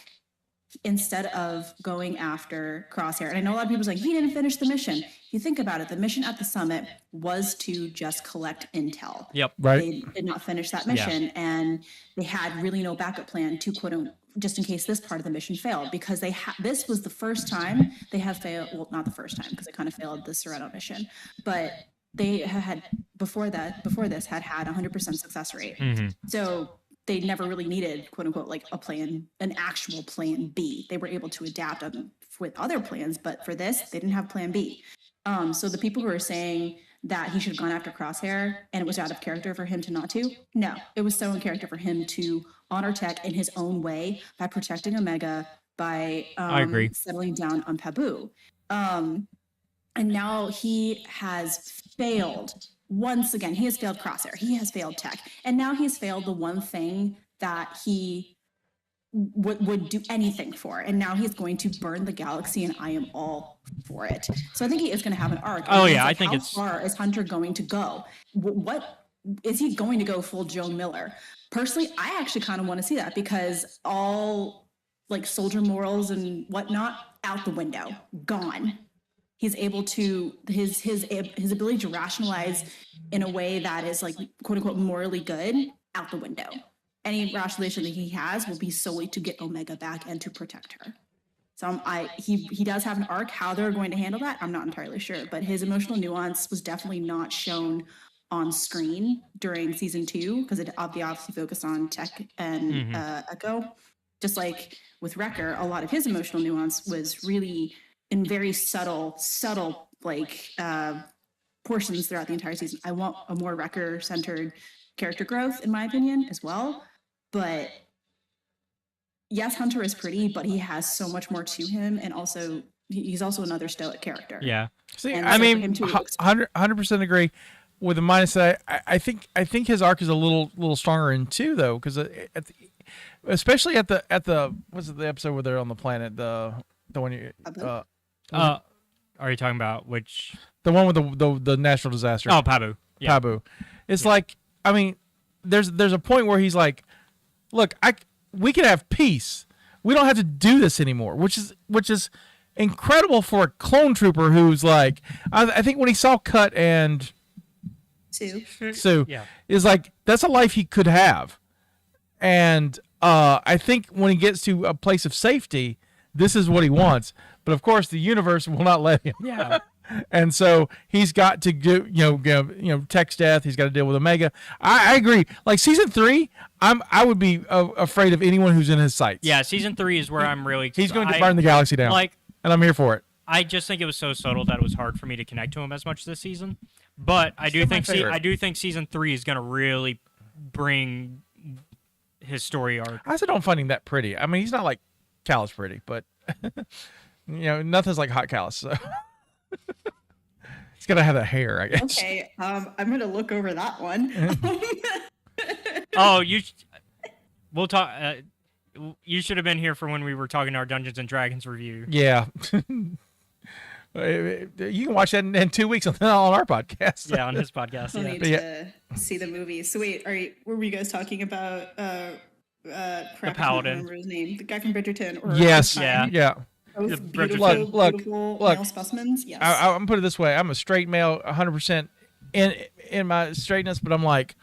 instead of going after Crosshair, and I know a lot of people are like, he didn't finish the mission. If you think about it, the mission at the summit was to just collect intel. Yep. Right. They did not finish that mission, and they had really no backup plan to just in case this part of the mission failed, because this was the first time they have failed. Well, not the first time, because they kind of failed the Sereno mission, but they had before this had 100% success rate. So they never really needed, quote unquote, like an actual plan B. They were able to adapt with other plans, but for this, they didn't have plan B. So the people who are saying that he should have gone after Crosshair and it was out of character for him to not to, no, it was so in character for him to honor Tech in his own way by protecting Omega, by I agree. settling down on Pabu. And now he has failed. Once again, he has failed Crosshair. He has failed Tech. And now he's failed the one thing that he would do anything for. And now he's going to burn the galaxy, and I am all for it. So I think he is going to have an arc. Oh, And yeah, it's I think how it's- far is Hunter going to go? What is he going to go full Joe Miller? Personally, I actually kind of want to see that, because all like soldier morals and whatnot out the window, gone. He's able to his ability to rationalize in a way that is like quote unquote morally good, out the window. Any rationalization that he has will be solely to get Omega back and to protect her. So he does have an arc. How they're going to handle that, I'm not entirely sure. But his emotional nuance was definitely not shown on screen during season 2, because they obviously focused on Tech and Echo. Just like with Wrecker, a lot of his emotional nuance was really in very subtle like portions throughout the entire season. I want a more Wrecker-centered character growth, in my opinion, as well. But yes, Hunter is pretty, but he has so much more to him, and also he's also another stoic character. Yeah. See, And I so for mean, him to 100% agree. With the minus that I think his arc is a little stronger in 2 though, because especially at the what's it, the episode where they're on the planet, the one you Are you talking about which? the one with the natural disaster. Oh, Pabu. Yeah. Pabu. It's like, I mean, there's a point where he's like, look, we can have peace. We don't have to do this anymore, which is incredible for a clone trooper who's like, I think when he saw Cut and Sue, Yeah. is like, that's a life he could have. And I think when he gets to a place of safety, this is what he wants. But of course, the universe will not let him. Yeah. And so he's got to do, Tech's death. He's got to deal with Omega. I agree. Like season 3, I would be afraid of anyone who's in his sights. Yeah. Season 3 is where I'm really. He's going to burn the galaxy down. Like, and I'm here for it. I just think it was so subtle that it was hard for me to connect to him as much this season. But I do think season 3 is going to really bring his story arc. I still don't find him that pretty. I mean, he's not like Callus pretty, but nothing's like hot Callus. So he's gonna have that hair, I guess. Okay, I'm gonna look over that one. Oh, we'll talk. You should have been here for when we were talking our Dungeons and Dragons review. Yeah. You can watch that in 2 weeks on our podcast. Yeah, on his podcast. Still Yeah. need to see the movie. So wait, what were you guys talking about? Crap, I can't Paladin. remember his name. The guy from Bridgerton. Or Yes. Yeah. Yeah. Both The beautiful, Bridgerton. beautiful Look. male specimens. Yes. I'm gonna put it this way: I'm a straight male, 100% in my straightness, but I'm like,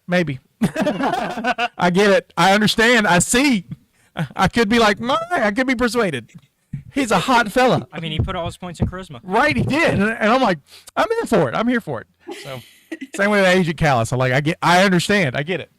maybe. I get it. I understand. I see. I could be like, I could be persuaded. He's a hot fella. I mean, he put all his points in charisma. Right, he did, and I'm like, I'm in for it. I'm here for it. So, same way with Agent Callus. I understand. I get it.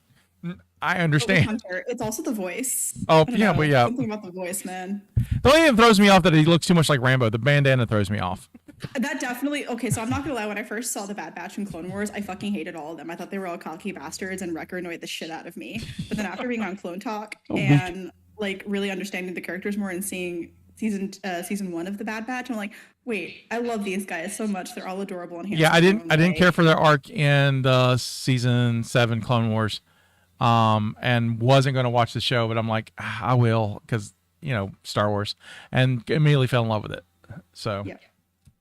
I But with understand. Hunter, it's also the voice. Oh, I don't yeah, know, but yeah. something about the voice, man. The only thing that throws me off that he looks too much like Rambo. The bandana throws me off. That definitely okay. So I'm not gonna lie. When I first saw the Bad Batch in Clone Wars, I fucking hated all of them. I thought they were all cocky bastards, and Wrecker annoyed the shit out of me. But then after being on Clone Talk and like really understanding the characters more and seeing season 1 of the Bad Batch, I'm like, wait, I love these guys so much. They're all adorable and handsome. Yeah, I in their didn't own way. care for their arc in the season 7 Clone Wars, and wasn't going to watch the show, but I'm like, I will, because Star Wars, and immediately fell in love with it. So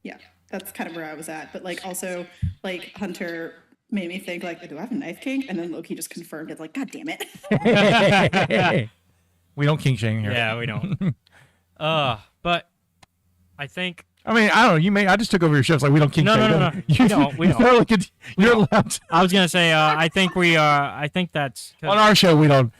Yeah, that's kind of where I was at. But like also like Hunter made me think like, do I have a knife kink? And then Loki just confirmed it. Like, God damn it. we don't kink shame here. Yeah, we don't. But I think I mean, I don't know. You may. I just took over your show. It's like we don't kink No, shame. no. You We don't. We you don't. totally could- You're allowed to. I was gonna say I think we I think that's On our show, we don't.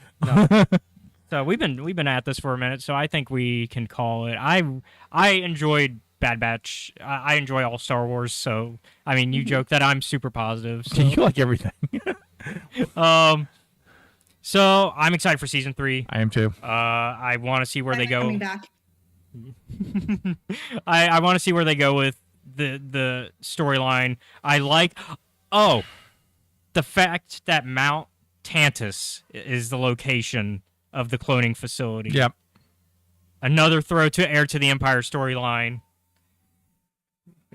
so we've been at this for a minute, so I think we can call it. I enjoyed Bad Batch. I enjoy all Star Wars, so I mean, you joke that I'm super positive. So. You like everything. So I'm excited for season 3. I am too. I want to see where they go. Coming back. I want to see where they go with the storyline. I like the fact that Mount Tantus is the location of the cloning facility. Yep. Another throw to Heir to the Empire storyline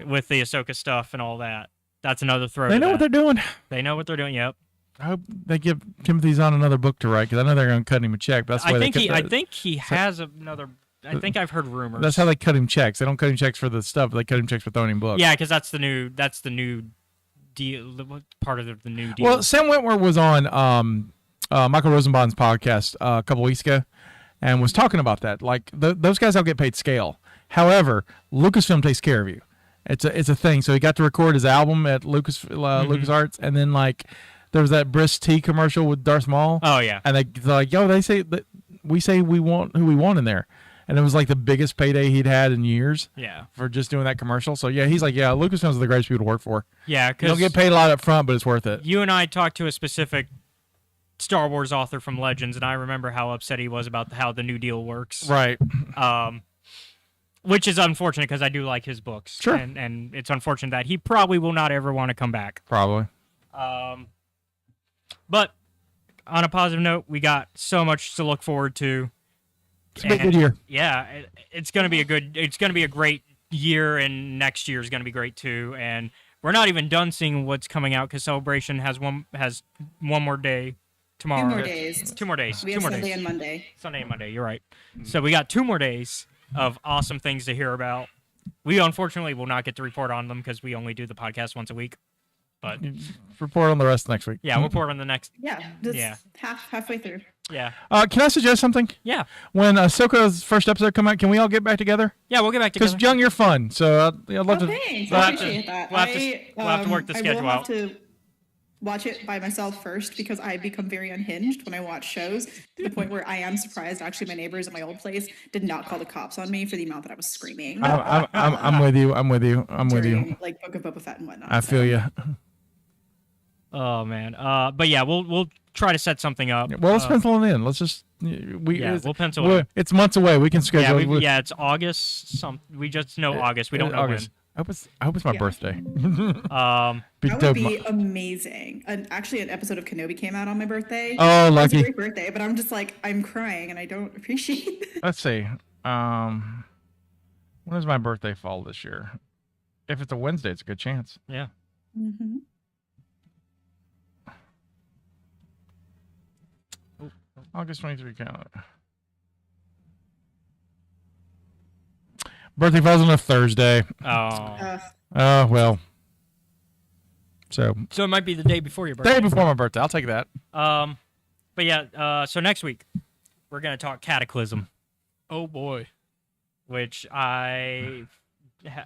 with the Ahsoka stuff and all that. That's another throw. They to know what that. they're doing. They know what they're doing. Yep. I hope they give Timothy Zahn another book to write, because I know they're going to cut him a check. But that's why I think they he. cut I think he has another. I think I've heard rumors. That's how they cut him checks. They don't cut him checks for the stuff. They cut him checks for throwing him books. Yeah, because that's the new. That's the new deal. Part of the new deal. Well, Sam Wentworth was on Michael Rosenbaum's podcast a couple weeks ago, and was talking about that. Like those guys all get paid scale. However, Lucasfilm takes care of you. It's a thing. So he got to record his album at LucasArts, and then like there was that Brisk Tea commercial with Darth Maul. Oh yeah. And they're like, yo, they say that we want who we want in there. And it was like the biggest payday he'd had in years. Yeah. For just doing that commercial. So yeah, he's like, yeah, Lucasfilm's the greatest people to work for. Yeah, You because don't get paid a lot up front, but it's worth it. you and I talked to a specific Star Wars author from Legends, and I remember how upset he was about how the new deal works. Right. which is unfortunate because I do like his books. Sure. And it's unfortunate that he probably will not ever want to come back. Probably. But on a positive note, we got so much to look forward to. It's been a good year. Yeah, it's going to be a great year, and next year is going to be great too. And we're not even done seeing what's coming out because Celebration has one more day tomorrow. 2 more days. 2 more days. We 2 have more Sunday days. and Monday. Sunday and Monday. You're right. So we got 2 more days of awesome things to hear about. We unfortunately will not get to report on them because we only do the podcast once a week. But Report on the rest next week. yeah, we'll report on the next. Yeah, just Yeah. halfway through. Yeah, Can I suggest something? yeah, When Ahsoka's first episode come out, can we all get back together? yeah. We'll get back Because together. Young, you're fun. So I'd love Oh, to. thanks. We'll I have to- appreciate that. we'll have to work the schedule I will have out. to watch it by myself first because I become very unhinged when I watch shows to the point where I am surprised. Actually, my neighbors at my old place did not call the cops on me for the amount that I was screaming. I'm with you. I'm with you. I'm with you. during, like Book of Boba Fett and whatnot. I feel you. Oh man. But yeah, we'll try to set something up. Well, let's pencil it in. Let's just we'll pencil it in. It's months away. We can Yeah, schedule. it's August. We just know August. We don't know August. I hope it's my birthday. when. Be That would dope. be amazing. And actually, an episode of Kenobi came out on my birthday. Oh, It's a lucky. great birthday, but I'm just like, I'm crying and I don't appreciate it. Let's see. When does my birthday fall this year? If it's a Wednesday, it's a good chance. Yeah. Mm-hmm. August 23 calendar. Birthday falls on a Thursday. Oh. Well. So So it might be the day before your birthday. day before my birthday. I'll take that. But yeah. So next week we're gonna talk Cataclysm, Oh boy. which I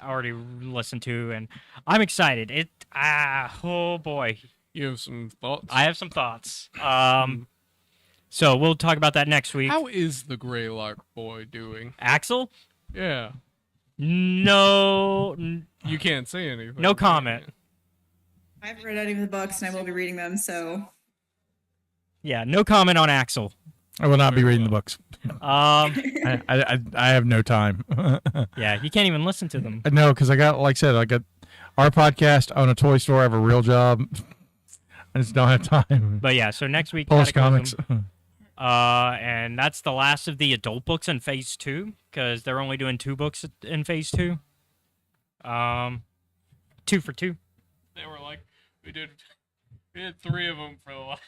already listened to, and I'm excited. Oh boy, You have some thoughts? I have some thoughts. So we'll talk about that next week. How is the Greylock boy doing? Axel? Yeah. No, You can't say anything. no comment. I haven't read any of the books and I will be reading them, so Yeah, no comment on Axel. I will not be reading the books. I have no time. yeah, you can't even listen to them. No, because I got, like I said, I got our podcast, own a toy store, I have a real job. I just don't have time. But yeah, so next week, Polish Cataclysm. comics. And that's the last of the adult books in phase 2 because they're only doing 2 books in phase 2. 2 for 2. They were like, we did 3 of them for the last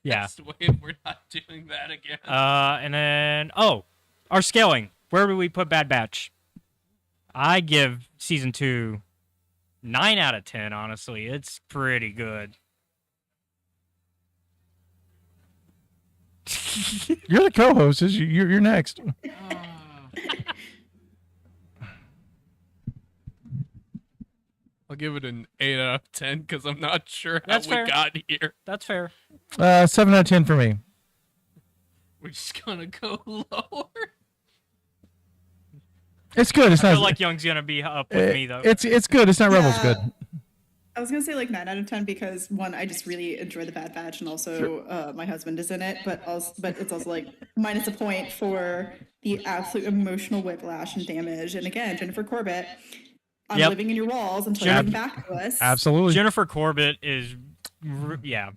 Yeah. wave. We're not doing that again. And then our scaling. Where do we put Bad Batch? I give season 2 9 out of 10. Honestly, it's pretty good. You're the co-host. You're next. I'll give it an 8 out of 10 because I'm not sure how That's we fair. got here. That's fair. 7 out of 10 for me. We're just gonna go lower. It's good. It's I not feel like Young's gonna be up with me though. It's good. It's not Rebels good. I was gonna say like 9 out of 10 because one, I just really enjoy the Bad Batch, and also my husband is in it. But it's also like minus a point for the absolute emotional whiplash and damage. And again, Jennifer Corbett, I'm Yep. living in your walls until you come back to us. Absolutely. Jennifer Corbett is, yeah.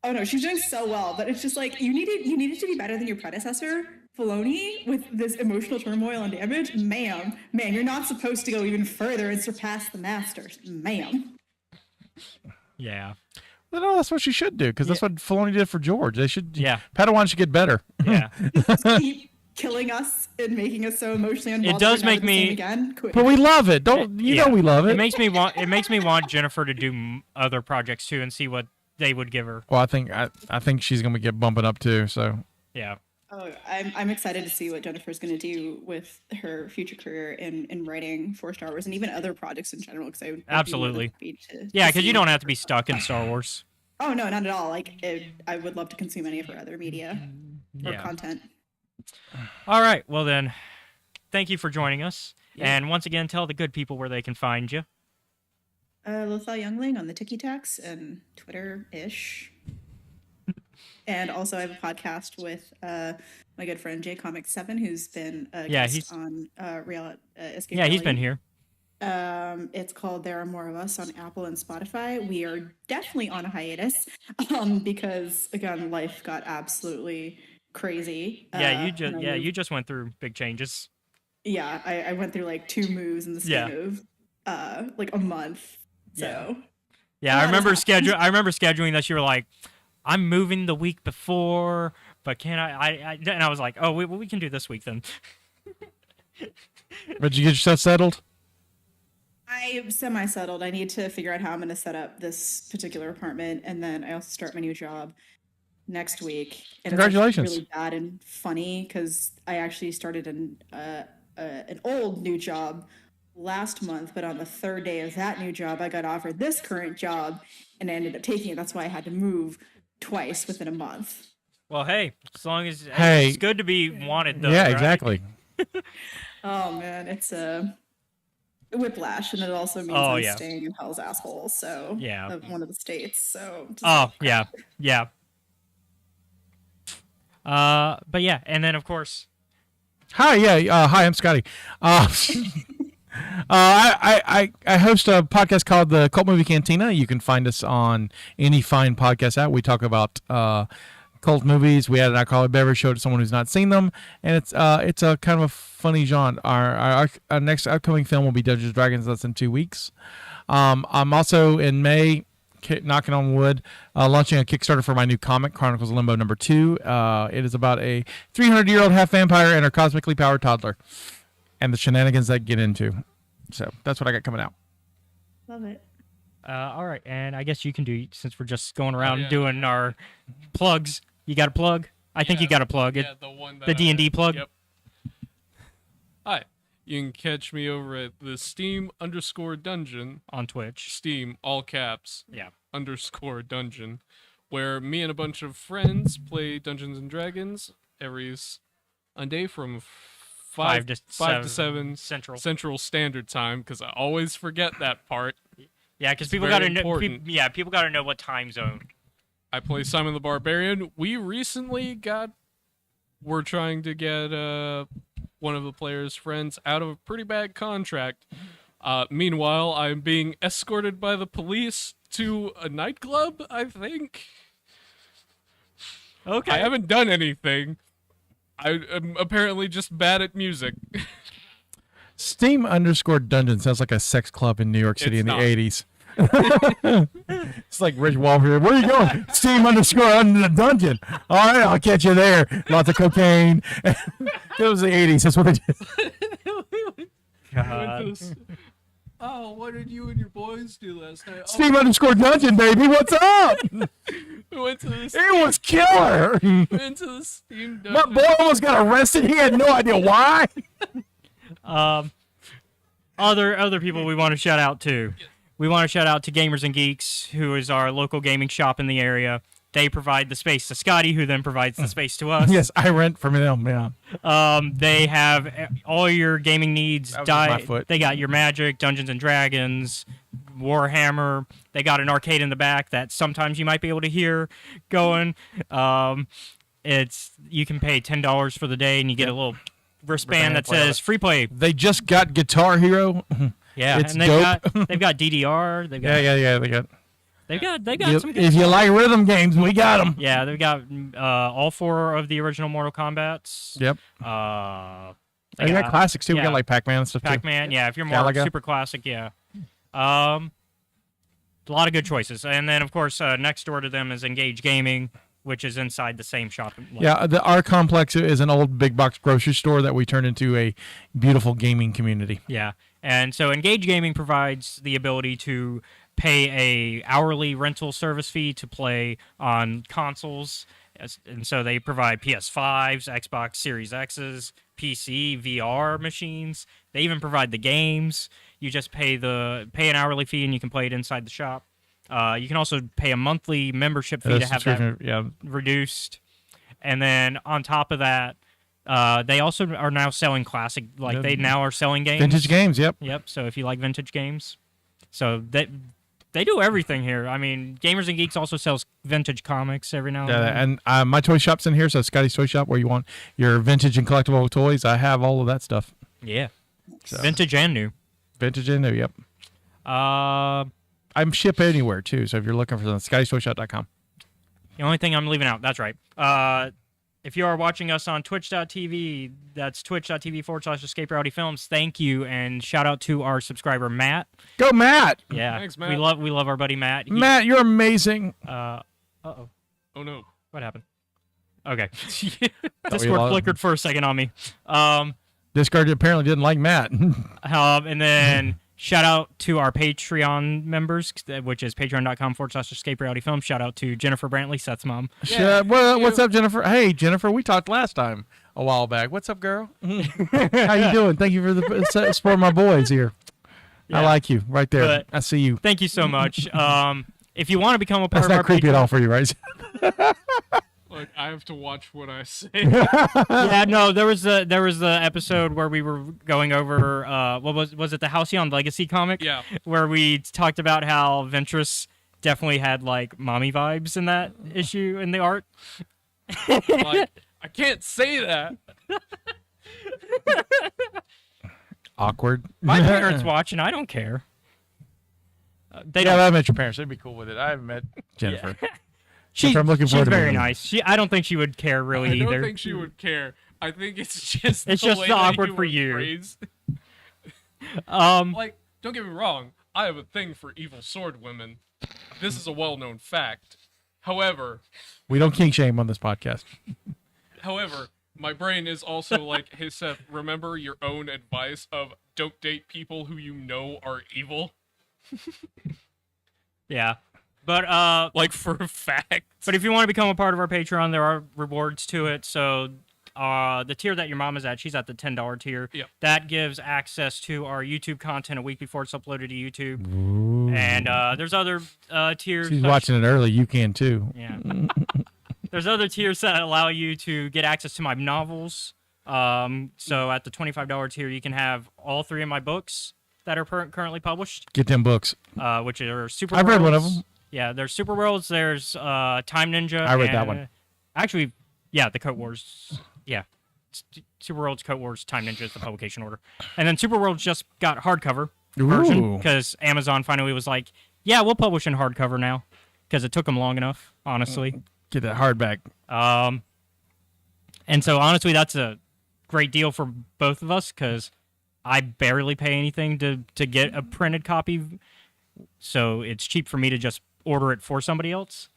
Oh no, she's doing so well, but it's just like you needed to be better than your predecessor, Filoni, with this emotional turmoil and damage. Ma'am, you're not supposed to go even further and surpass the masters, ma'am. Yeah. Well, no, that's what she should do because that's what Filoni did for George. They should. Yeah. Padawan should get better. Yeah. Keep killing us and making us so emotionally involved. does that we're make never the same me- again. Quit. But we love it. Don't you Yeah. know we love it? It makes me want Jennifer to do other projects too and see what they would give her. Well, I think she's gonna get bumping up too. So Yeah. Oh, I'm excited to see what Jennifer's going to do with her future career in writing for Star Wars and even other projects in general. Because I would be more than Absolutely. happy to Yeah, because see- you don't have to be stuck in Star Wars. Oh no, not at all. Like I would love to consume any of her other media or Yeah. content. All right. Well then, thank you for joining us. And once again, tell the good people where they can find you. LothalYungling on the TikToks and Twitter-ish. And also I have a podcast with my good friend JComic7, who's been a Yeah, guest he's on Escape yeah, he's Alley. been here. It's called There Are More of Us on Apple and Spotify. We are definitely on a hiatus because, again, life got absolutely crazy. and I You moved. just went through big changes. Yeah, I went through like 2 moves in the Yeah. span of like a month. Yeah. So Yeah, a I lot has remember happened. I remember scheduling that. You were like, "I'm moving the week before, but can I?" And I was like, "Oh, we can do this week then." But you get yourself settled? I semi-settled. I need to figure out how I'm going to set up this particular apartment, and then I also start my new job next week. And it's actually Congratulations. really bad and funny because I actually started an old new job last month, but on the third day of that new job, I got offered this current job, and I ended up taking it. That's why I had to move twice within a month. Well, hey, as long as Hey. it's good to be wanted, though. Yeah, right? exactly. Oh man, it's a whiplash, and it also means Oh, I'm yeah. staying in hell's asshole. So Yeah. of one of the states. So just Oh, like, yeah, yeah. But yeah, and then of course, Hi, yeah. Hi, I'm Scotty. I host a podcast called the Cult Movie Cantina. You can find us on any fine podcast app. We talk about cult movies. We add an alcoholic beverage show to someone who's not seen them, and it's a kind of a funny genre. Our next upcoming film will be Dungeons and Dragons. That's in 2 weeks. I'm also in May, knocking on wood, launching a Kickstarter for my new comic, Chronicles of Limbo #2. It is about a 300-year-old half vampire and her cosmically powered toddler, and the shenanigans that get into. So that's what I got coming out. love it. all right, and I guess you can do since we're just going around yeah. doing our plugs. You got a plug? I think you got a plug. Yeah, the one that the D&D plug. Yep. Hi. You can catch me over at the Steam_dungeon. On Twitch. Steam, all caps. Yeah. _dungeon, where me and a bunch of friends play Dungeons and Dragons every Sunday from 5 to 7 Central. Standard Time, because I always forget that part. Yeah, because people very got to know. important. People got to know what time zone. I play Simon the Barbarian. We recently we're trying to get one of the player's friends out of a pretty bad contract. Meanwhile, I'm being escorted by the police to a nightclub, I think. Okay. I haven't done anything. I am apparently just bad at music. Steam_dungeon sounds like a sex club in New York City It's in the not. 80s. It's like Rich Walker. Where are you going? Steam_dungeon. All right, I'll catch you there. Lots of cocaine. It was the 80s. That's what they did. God. Oh, what did you and your boys do last night? Steam_dungeon, baby. What's up? We went to the It was killer. Steam My Dungeon. boy almost got arrested. He had no idea why. Other people we want to shout out to. We want to shout out to Gamers and Geeks, who is our local gaming shop in the area. They provide the space to Scotty, who then provides the space to us. Yes, I rent from them. Yeah. They have all your gaming needs. That was just my foot. They got your Magic, Dungeons and Dragons, Warhammer. They got an arcade in the back that sometimes you might be able to hear going. It's you can pay $10 for the day, and you get a little wristband that play with says it. free play. They just got Guitar Hero. Yeah, It's and dope. they've got DDR. They've got Yeah. They got. they got some good If you stuff. like rhythm games, we got them. Yeah, they've got all 4 of the original Mortal Kombats. Yep. They They got classics too. We yeah. got like Pac-Man and stuff too. Pac-Man. Yeah, if you're more Galaga. super classic, yeah. A lot of good choices, and then of course next door to them is Engage Gaming, which is inside the same shop. Yeah, our complex is an old big box grocery store that we turned into a beautiful gaming community. Yeah, and so Engage Gaming provides the ability to pay a hourly rental service fee to play on consoles, and so they provide PS5s, Xbox Series X's, PC, VR machines. They even provide the games. You just pay an hourly fee and you can play it inside the shop. You can also pay a monthly membership fee to have that Subscription, reduced, and then on top of that, they also are now selling classic. They now are selling games. vintage games. Yep. Yep. So if you like vintage games, so that They do everything here. I mean, Gamers and Geeks also sells vintage comics every now and Yeah, then. and my toy shop's in here, so Scotty's Toy Shop, where you want your vintage and collectible toys. I have all of that stuff. Yeah. So. Vintage and new. Vintage and new, yep. Uh, I'm ship anywhere, too, so if you're looking for something, Scotty'sToyShop.com. the only thing I'm leaving out, that's right. If you are watching us on twitch.tv, that's twitch.tv/Escape Reality Films. Thank you, and shout out to our subscriber, Matt. Go, Matt! Yeah. Thanks, Matt. We love our buddy, Matt. Matt, you're amazing. Uh-oh. Oh no. What happened? Okay. we Discord lost- flickered for a second on me. Discard apparently didn't like Matt. And then shout out to our Patreon members, which is patreon.com/Escape Reality Film. Shout out to Jennifer Brantley, Seth's mom. What's up, Jennifer? Hey, Jennifer, we talked last time a while back. What's up, girl? How you doing? Thank you for the support, my boys here. Yeah. I like you right there. But- I see you. Thank you so much. If you want to become a part That's of our not creepy at Patreon, all for you, right? Look, I have to watch what I say. yeah, no, there was the episode where we were going over what was it, the Halcyon Legacy comic? Yeah. Where we talked about how Ventress definitely had like mommy vibes in that issue in the art. Like, I can't say that. Awkward. My parents watch and I don't care. They Yeah, don't. I met your parents. They'd be cool with it. I haven't met Jennifer. She, I'm looking forward she's to very meeting her. nice. I don't think she would care really I either. don't think she would care. I think it's just It's the just way the that awkward you for were you. phrased. Um, Like, don't get me wrong. I have a thing for evil sword women. This is a well-known fact. However, We don't kink shame on this podcast. my brain is also like, hey Seth, remember your own advice of don't date people who you know are evil? yeah, but Like, for a fact. But if you want to become a part of our Patreon, there are rewards to it. So the tier that your mom is at, she's at the $10 tier. Yep. That gives access to our YouTube content a week before it's uploaded to YouTube. And there's other tiers. She's such- watching it early. You can too. Yeah. There's other tiers that allow you to get access to my novels. So at the $25 tier, you can have all 3 of my books that are currently published, Get them books. which are Super I've read one of Worlds. them. Yeah, there's Super Worlds, there's Time Ninja. I read that and- one. Actually, yeah, the Coat Wars. Yeah. Super Worlds, Coat Wars, Time Ninja is the publication order. And then Super Worlds just got hardcover version Ooh. because Amazon finally was like, yeah, we'll publish in hardcover now because it took them long enough, honestly. Get that hardback. And so, honestly, that's a great deal for both of us because I barely pay anything to get a printed copy. So it's cheap for me to just order it for somebody else.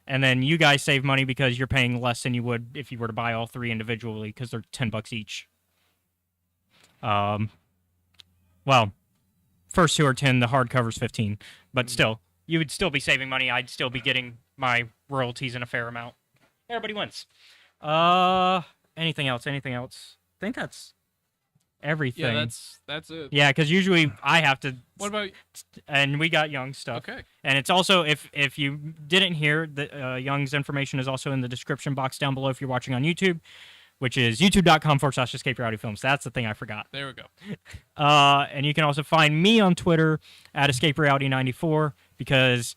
And then you guys save money because you're paying less than you would if you were to buy all 3 individually because they're $10 each. Well, first 2 are 10, the hardcover's 15. But still, you would still be saving money. I'd still be getting my royalties in a fair amount. Everybody wins. Anything else? Anything else? I think that's everything. Yeah, that's it. Yeah, because usually I have to. What about... And we got Young's stuff. Okay. And it's also, if you didn't hear, the Young's information is also in the description box down below if you're watching on YouTube, which is youtube.com/Escape Reality Films. That's the thing I forgot. There we go. And you can also find me on Twitter at Escape Reality 94 because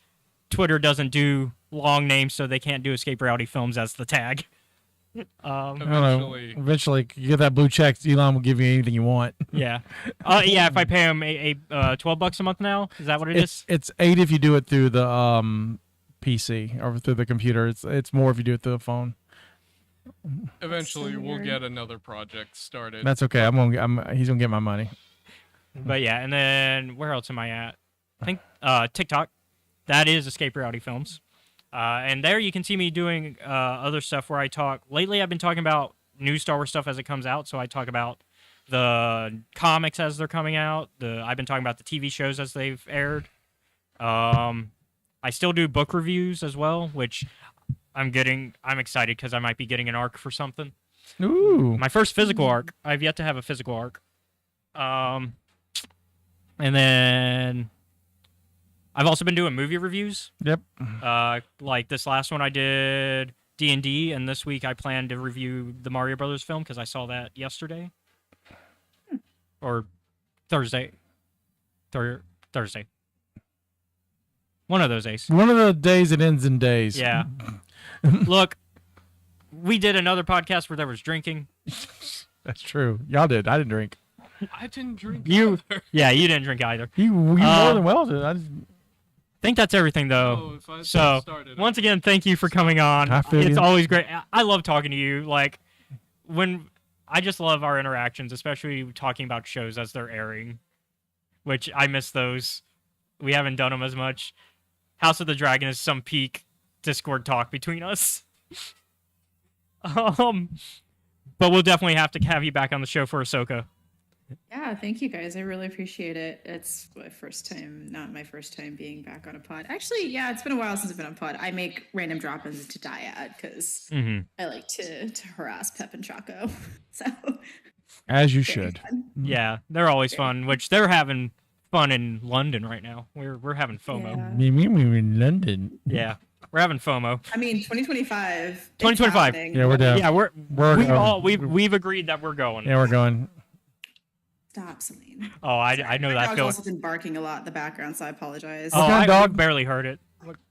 Twitter doesn't do long names, so they can't do Escape Reality Films as the tag. I don't know. Eventually, you get that blue check. Elon will give you anything you want. Yeah. Yeah, if I pay him a $12 a month now, is that what it is? It's $8 if you do it through the PC or through the computer. It's more if you do it through the phone. Eventually, So we'll weird. get another project started. That's okay. He's gonna get my money. But yeah, and then where else am I at? I think TikTok. That is Escape Reality Films. And there you can see me doing other stuff where I talk. Lately, I've been talking about new Star Wars stuff as it comes out. So I talk about the comics as they're coming out. I've been talking about the TV shows as they've aired. I still do book reviews as well, which I'm excited because I might be getting an arc for something. Ooh. My first physical arc. I've yet to have a physical arc. And then I've also been doing movie reviews. Yep. Like this last one I did D&D, and this week I plan to review the Mario Brothers film because I saw that yesterday. Or Thursday. Thursday. One of those days. One of the days it ends in days. Yeah. Look, we did another podcast where there was drinking. That's true. Y'all did. I didn't drink. I didn't drink You, either. yeah, you didn't drink either. You more than well did. I just, Think that's everything, though. Oh, if I So, started, once again, thank you for coming on. I feel It's you. always great. I love talking to you. Like, I just love our interactions, especially talking about shows as they're airing, which I miss those. We haven't done them as much. House of the Dragon is some peak Discord talk between us. But we'll definitely have to have you back on the show for Ahsoka. Yeah, thank you guys. I really appreciate it. It's my first time, not my first time being back on a pod. Actually, yeah, it's been a while since I've been on pod. I make random drop-ins to Dyad because I like to harass Pep and Choco. So as you very should. fun. Yeah, they're always fun, which they're having fun in London right now. We're having FOMO. Yeah. Me in London. Yeah, we're having FOMO. I mean, 2025. it's 2025. happening. Yeah, we're down. Yeah, We're we've agreed that we're going. Yeah, we're going. Stop, Celine. Oh, I know My that dog's feeling. also been barking a lot in the background, so I apologize. Oh, kind of I dog? barely heard it.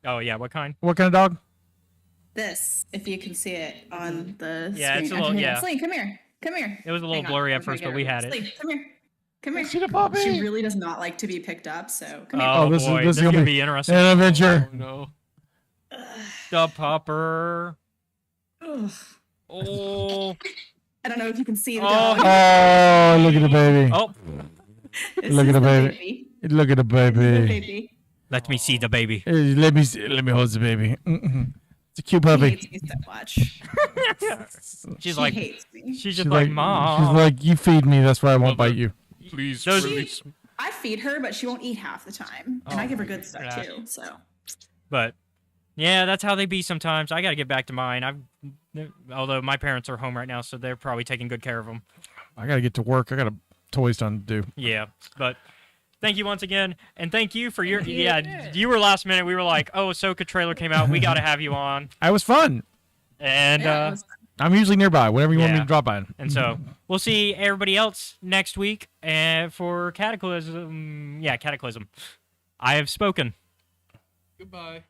Oh yeah, what kind? What kind of dog? This, if you can see it on the Yeah, screen. it's a little- Hang on, yeah. Celine, come here. Come here. It was a little Hang on, blurry at we're gonna first, get but we her. had it. Celine, come here. Come here. See the puppy? She really does not like to be picked up, so come here. Oh, this is- boy, this is this is gonna gonna be- be interesting. An adventure. Oh, no. The pupper. Ugh. Oh, I don't know if you can see the Oh. dog. Oh, look at the baby. oh. This look is at the the baby. Look at the This is the baby. baby. Let me see the baby. Hey, let me see, let me hold the baby. Mm-mm. It's a cute She puppy. hates me so much. She's She like, hates me. she's just like, She's Mom. like, you feed me, that's why I won't Mother. bite you. Please Those- release. I feed her, but she won't eat half the time, and I Oh, give her good stuff yeah. too. So But yeah, that's how they be sometimes. I gotta get back to mine. Although my parents are home right now, so they're probably taking good care of them. I gotta get to work. I got toys to do. Yeah, but thank you once again, and thank you for your. Thank you. Yeah, you were last minute. We were like, oh, Ahsoka trailer came out. We gotta have you on, I was fun. and yeah, it was fun. I'm usually nearby. Whenever you want me Yeah. to drop by. and so we'll see everybody else next week. And for Cataclysm, yeah, Cataclysm. I have spoken. Goodbye.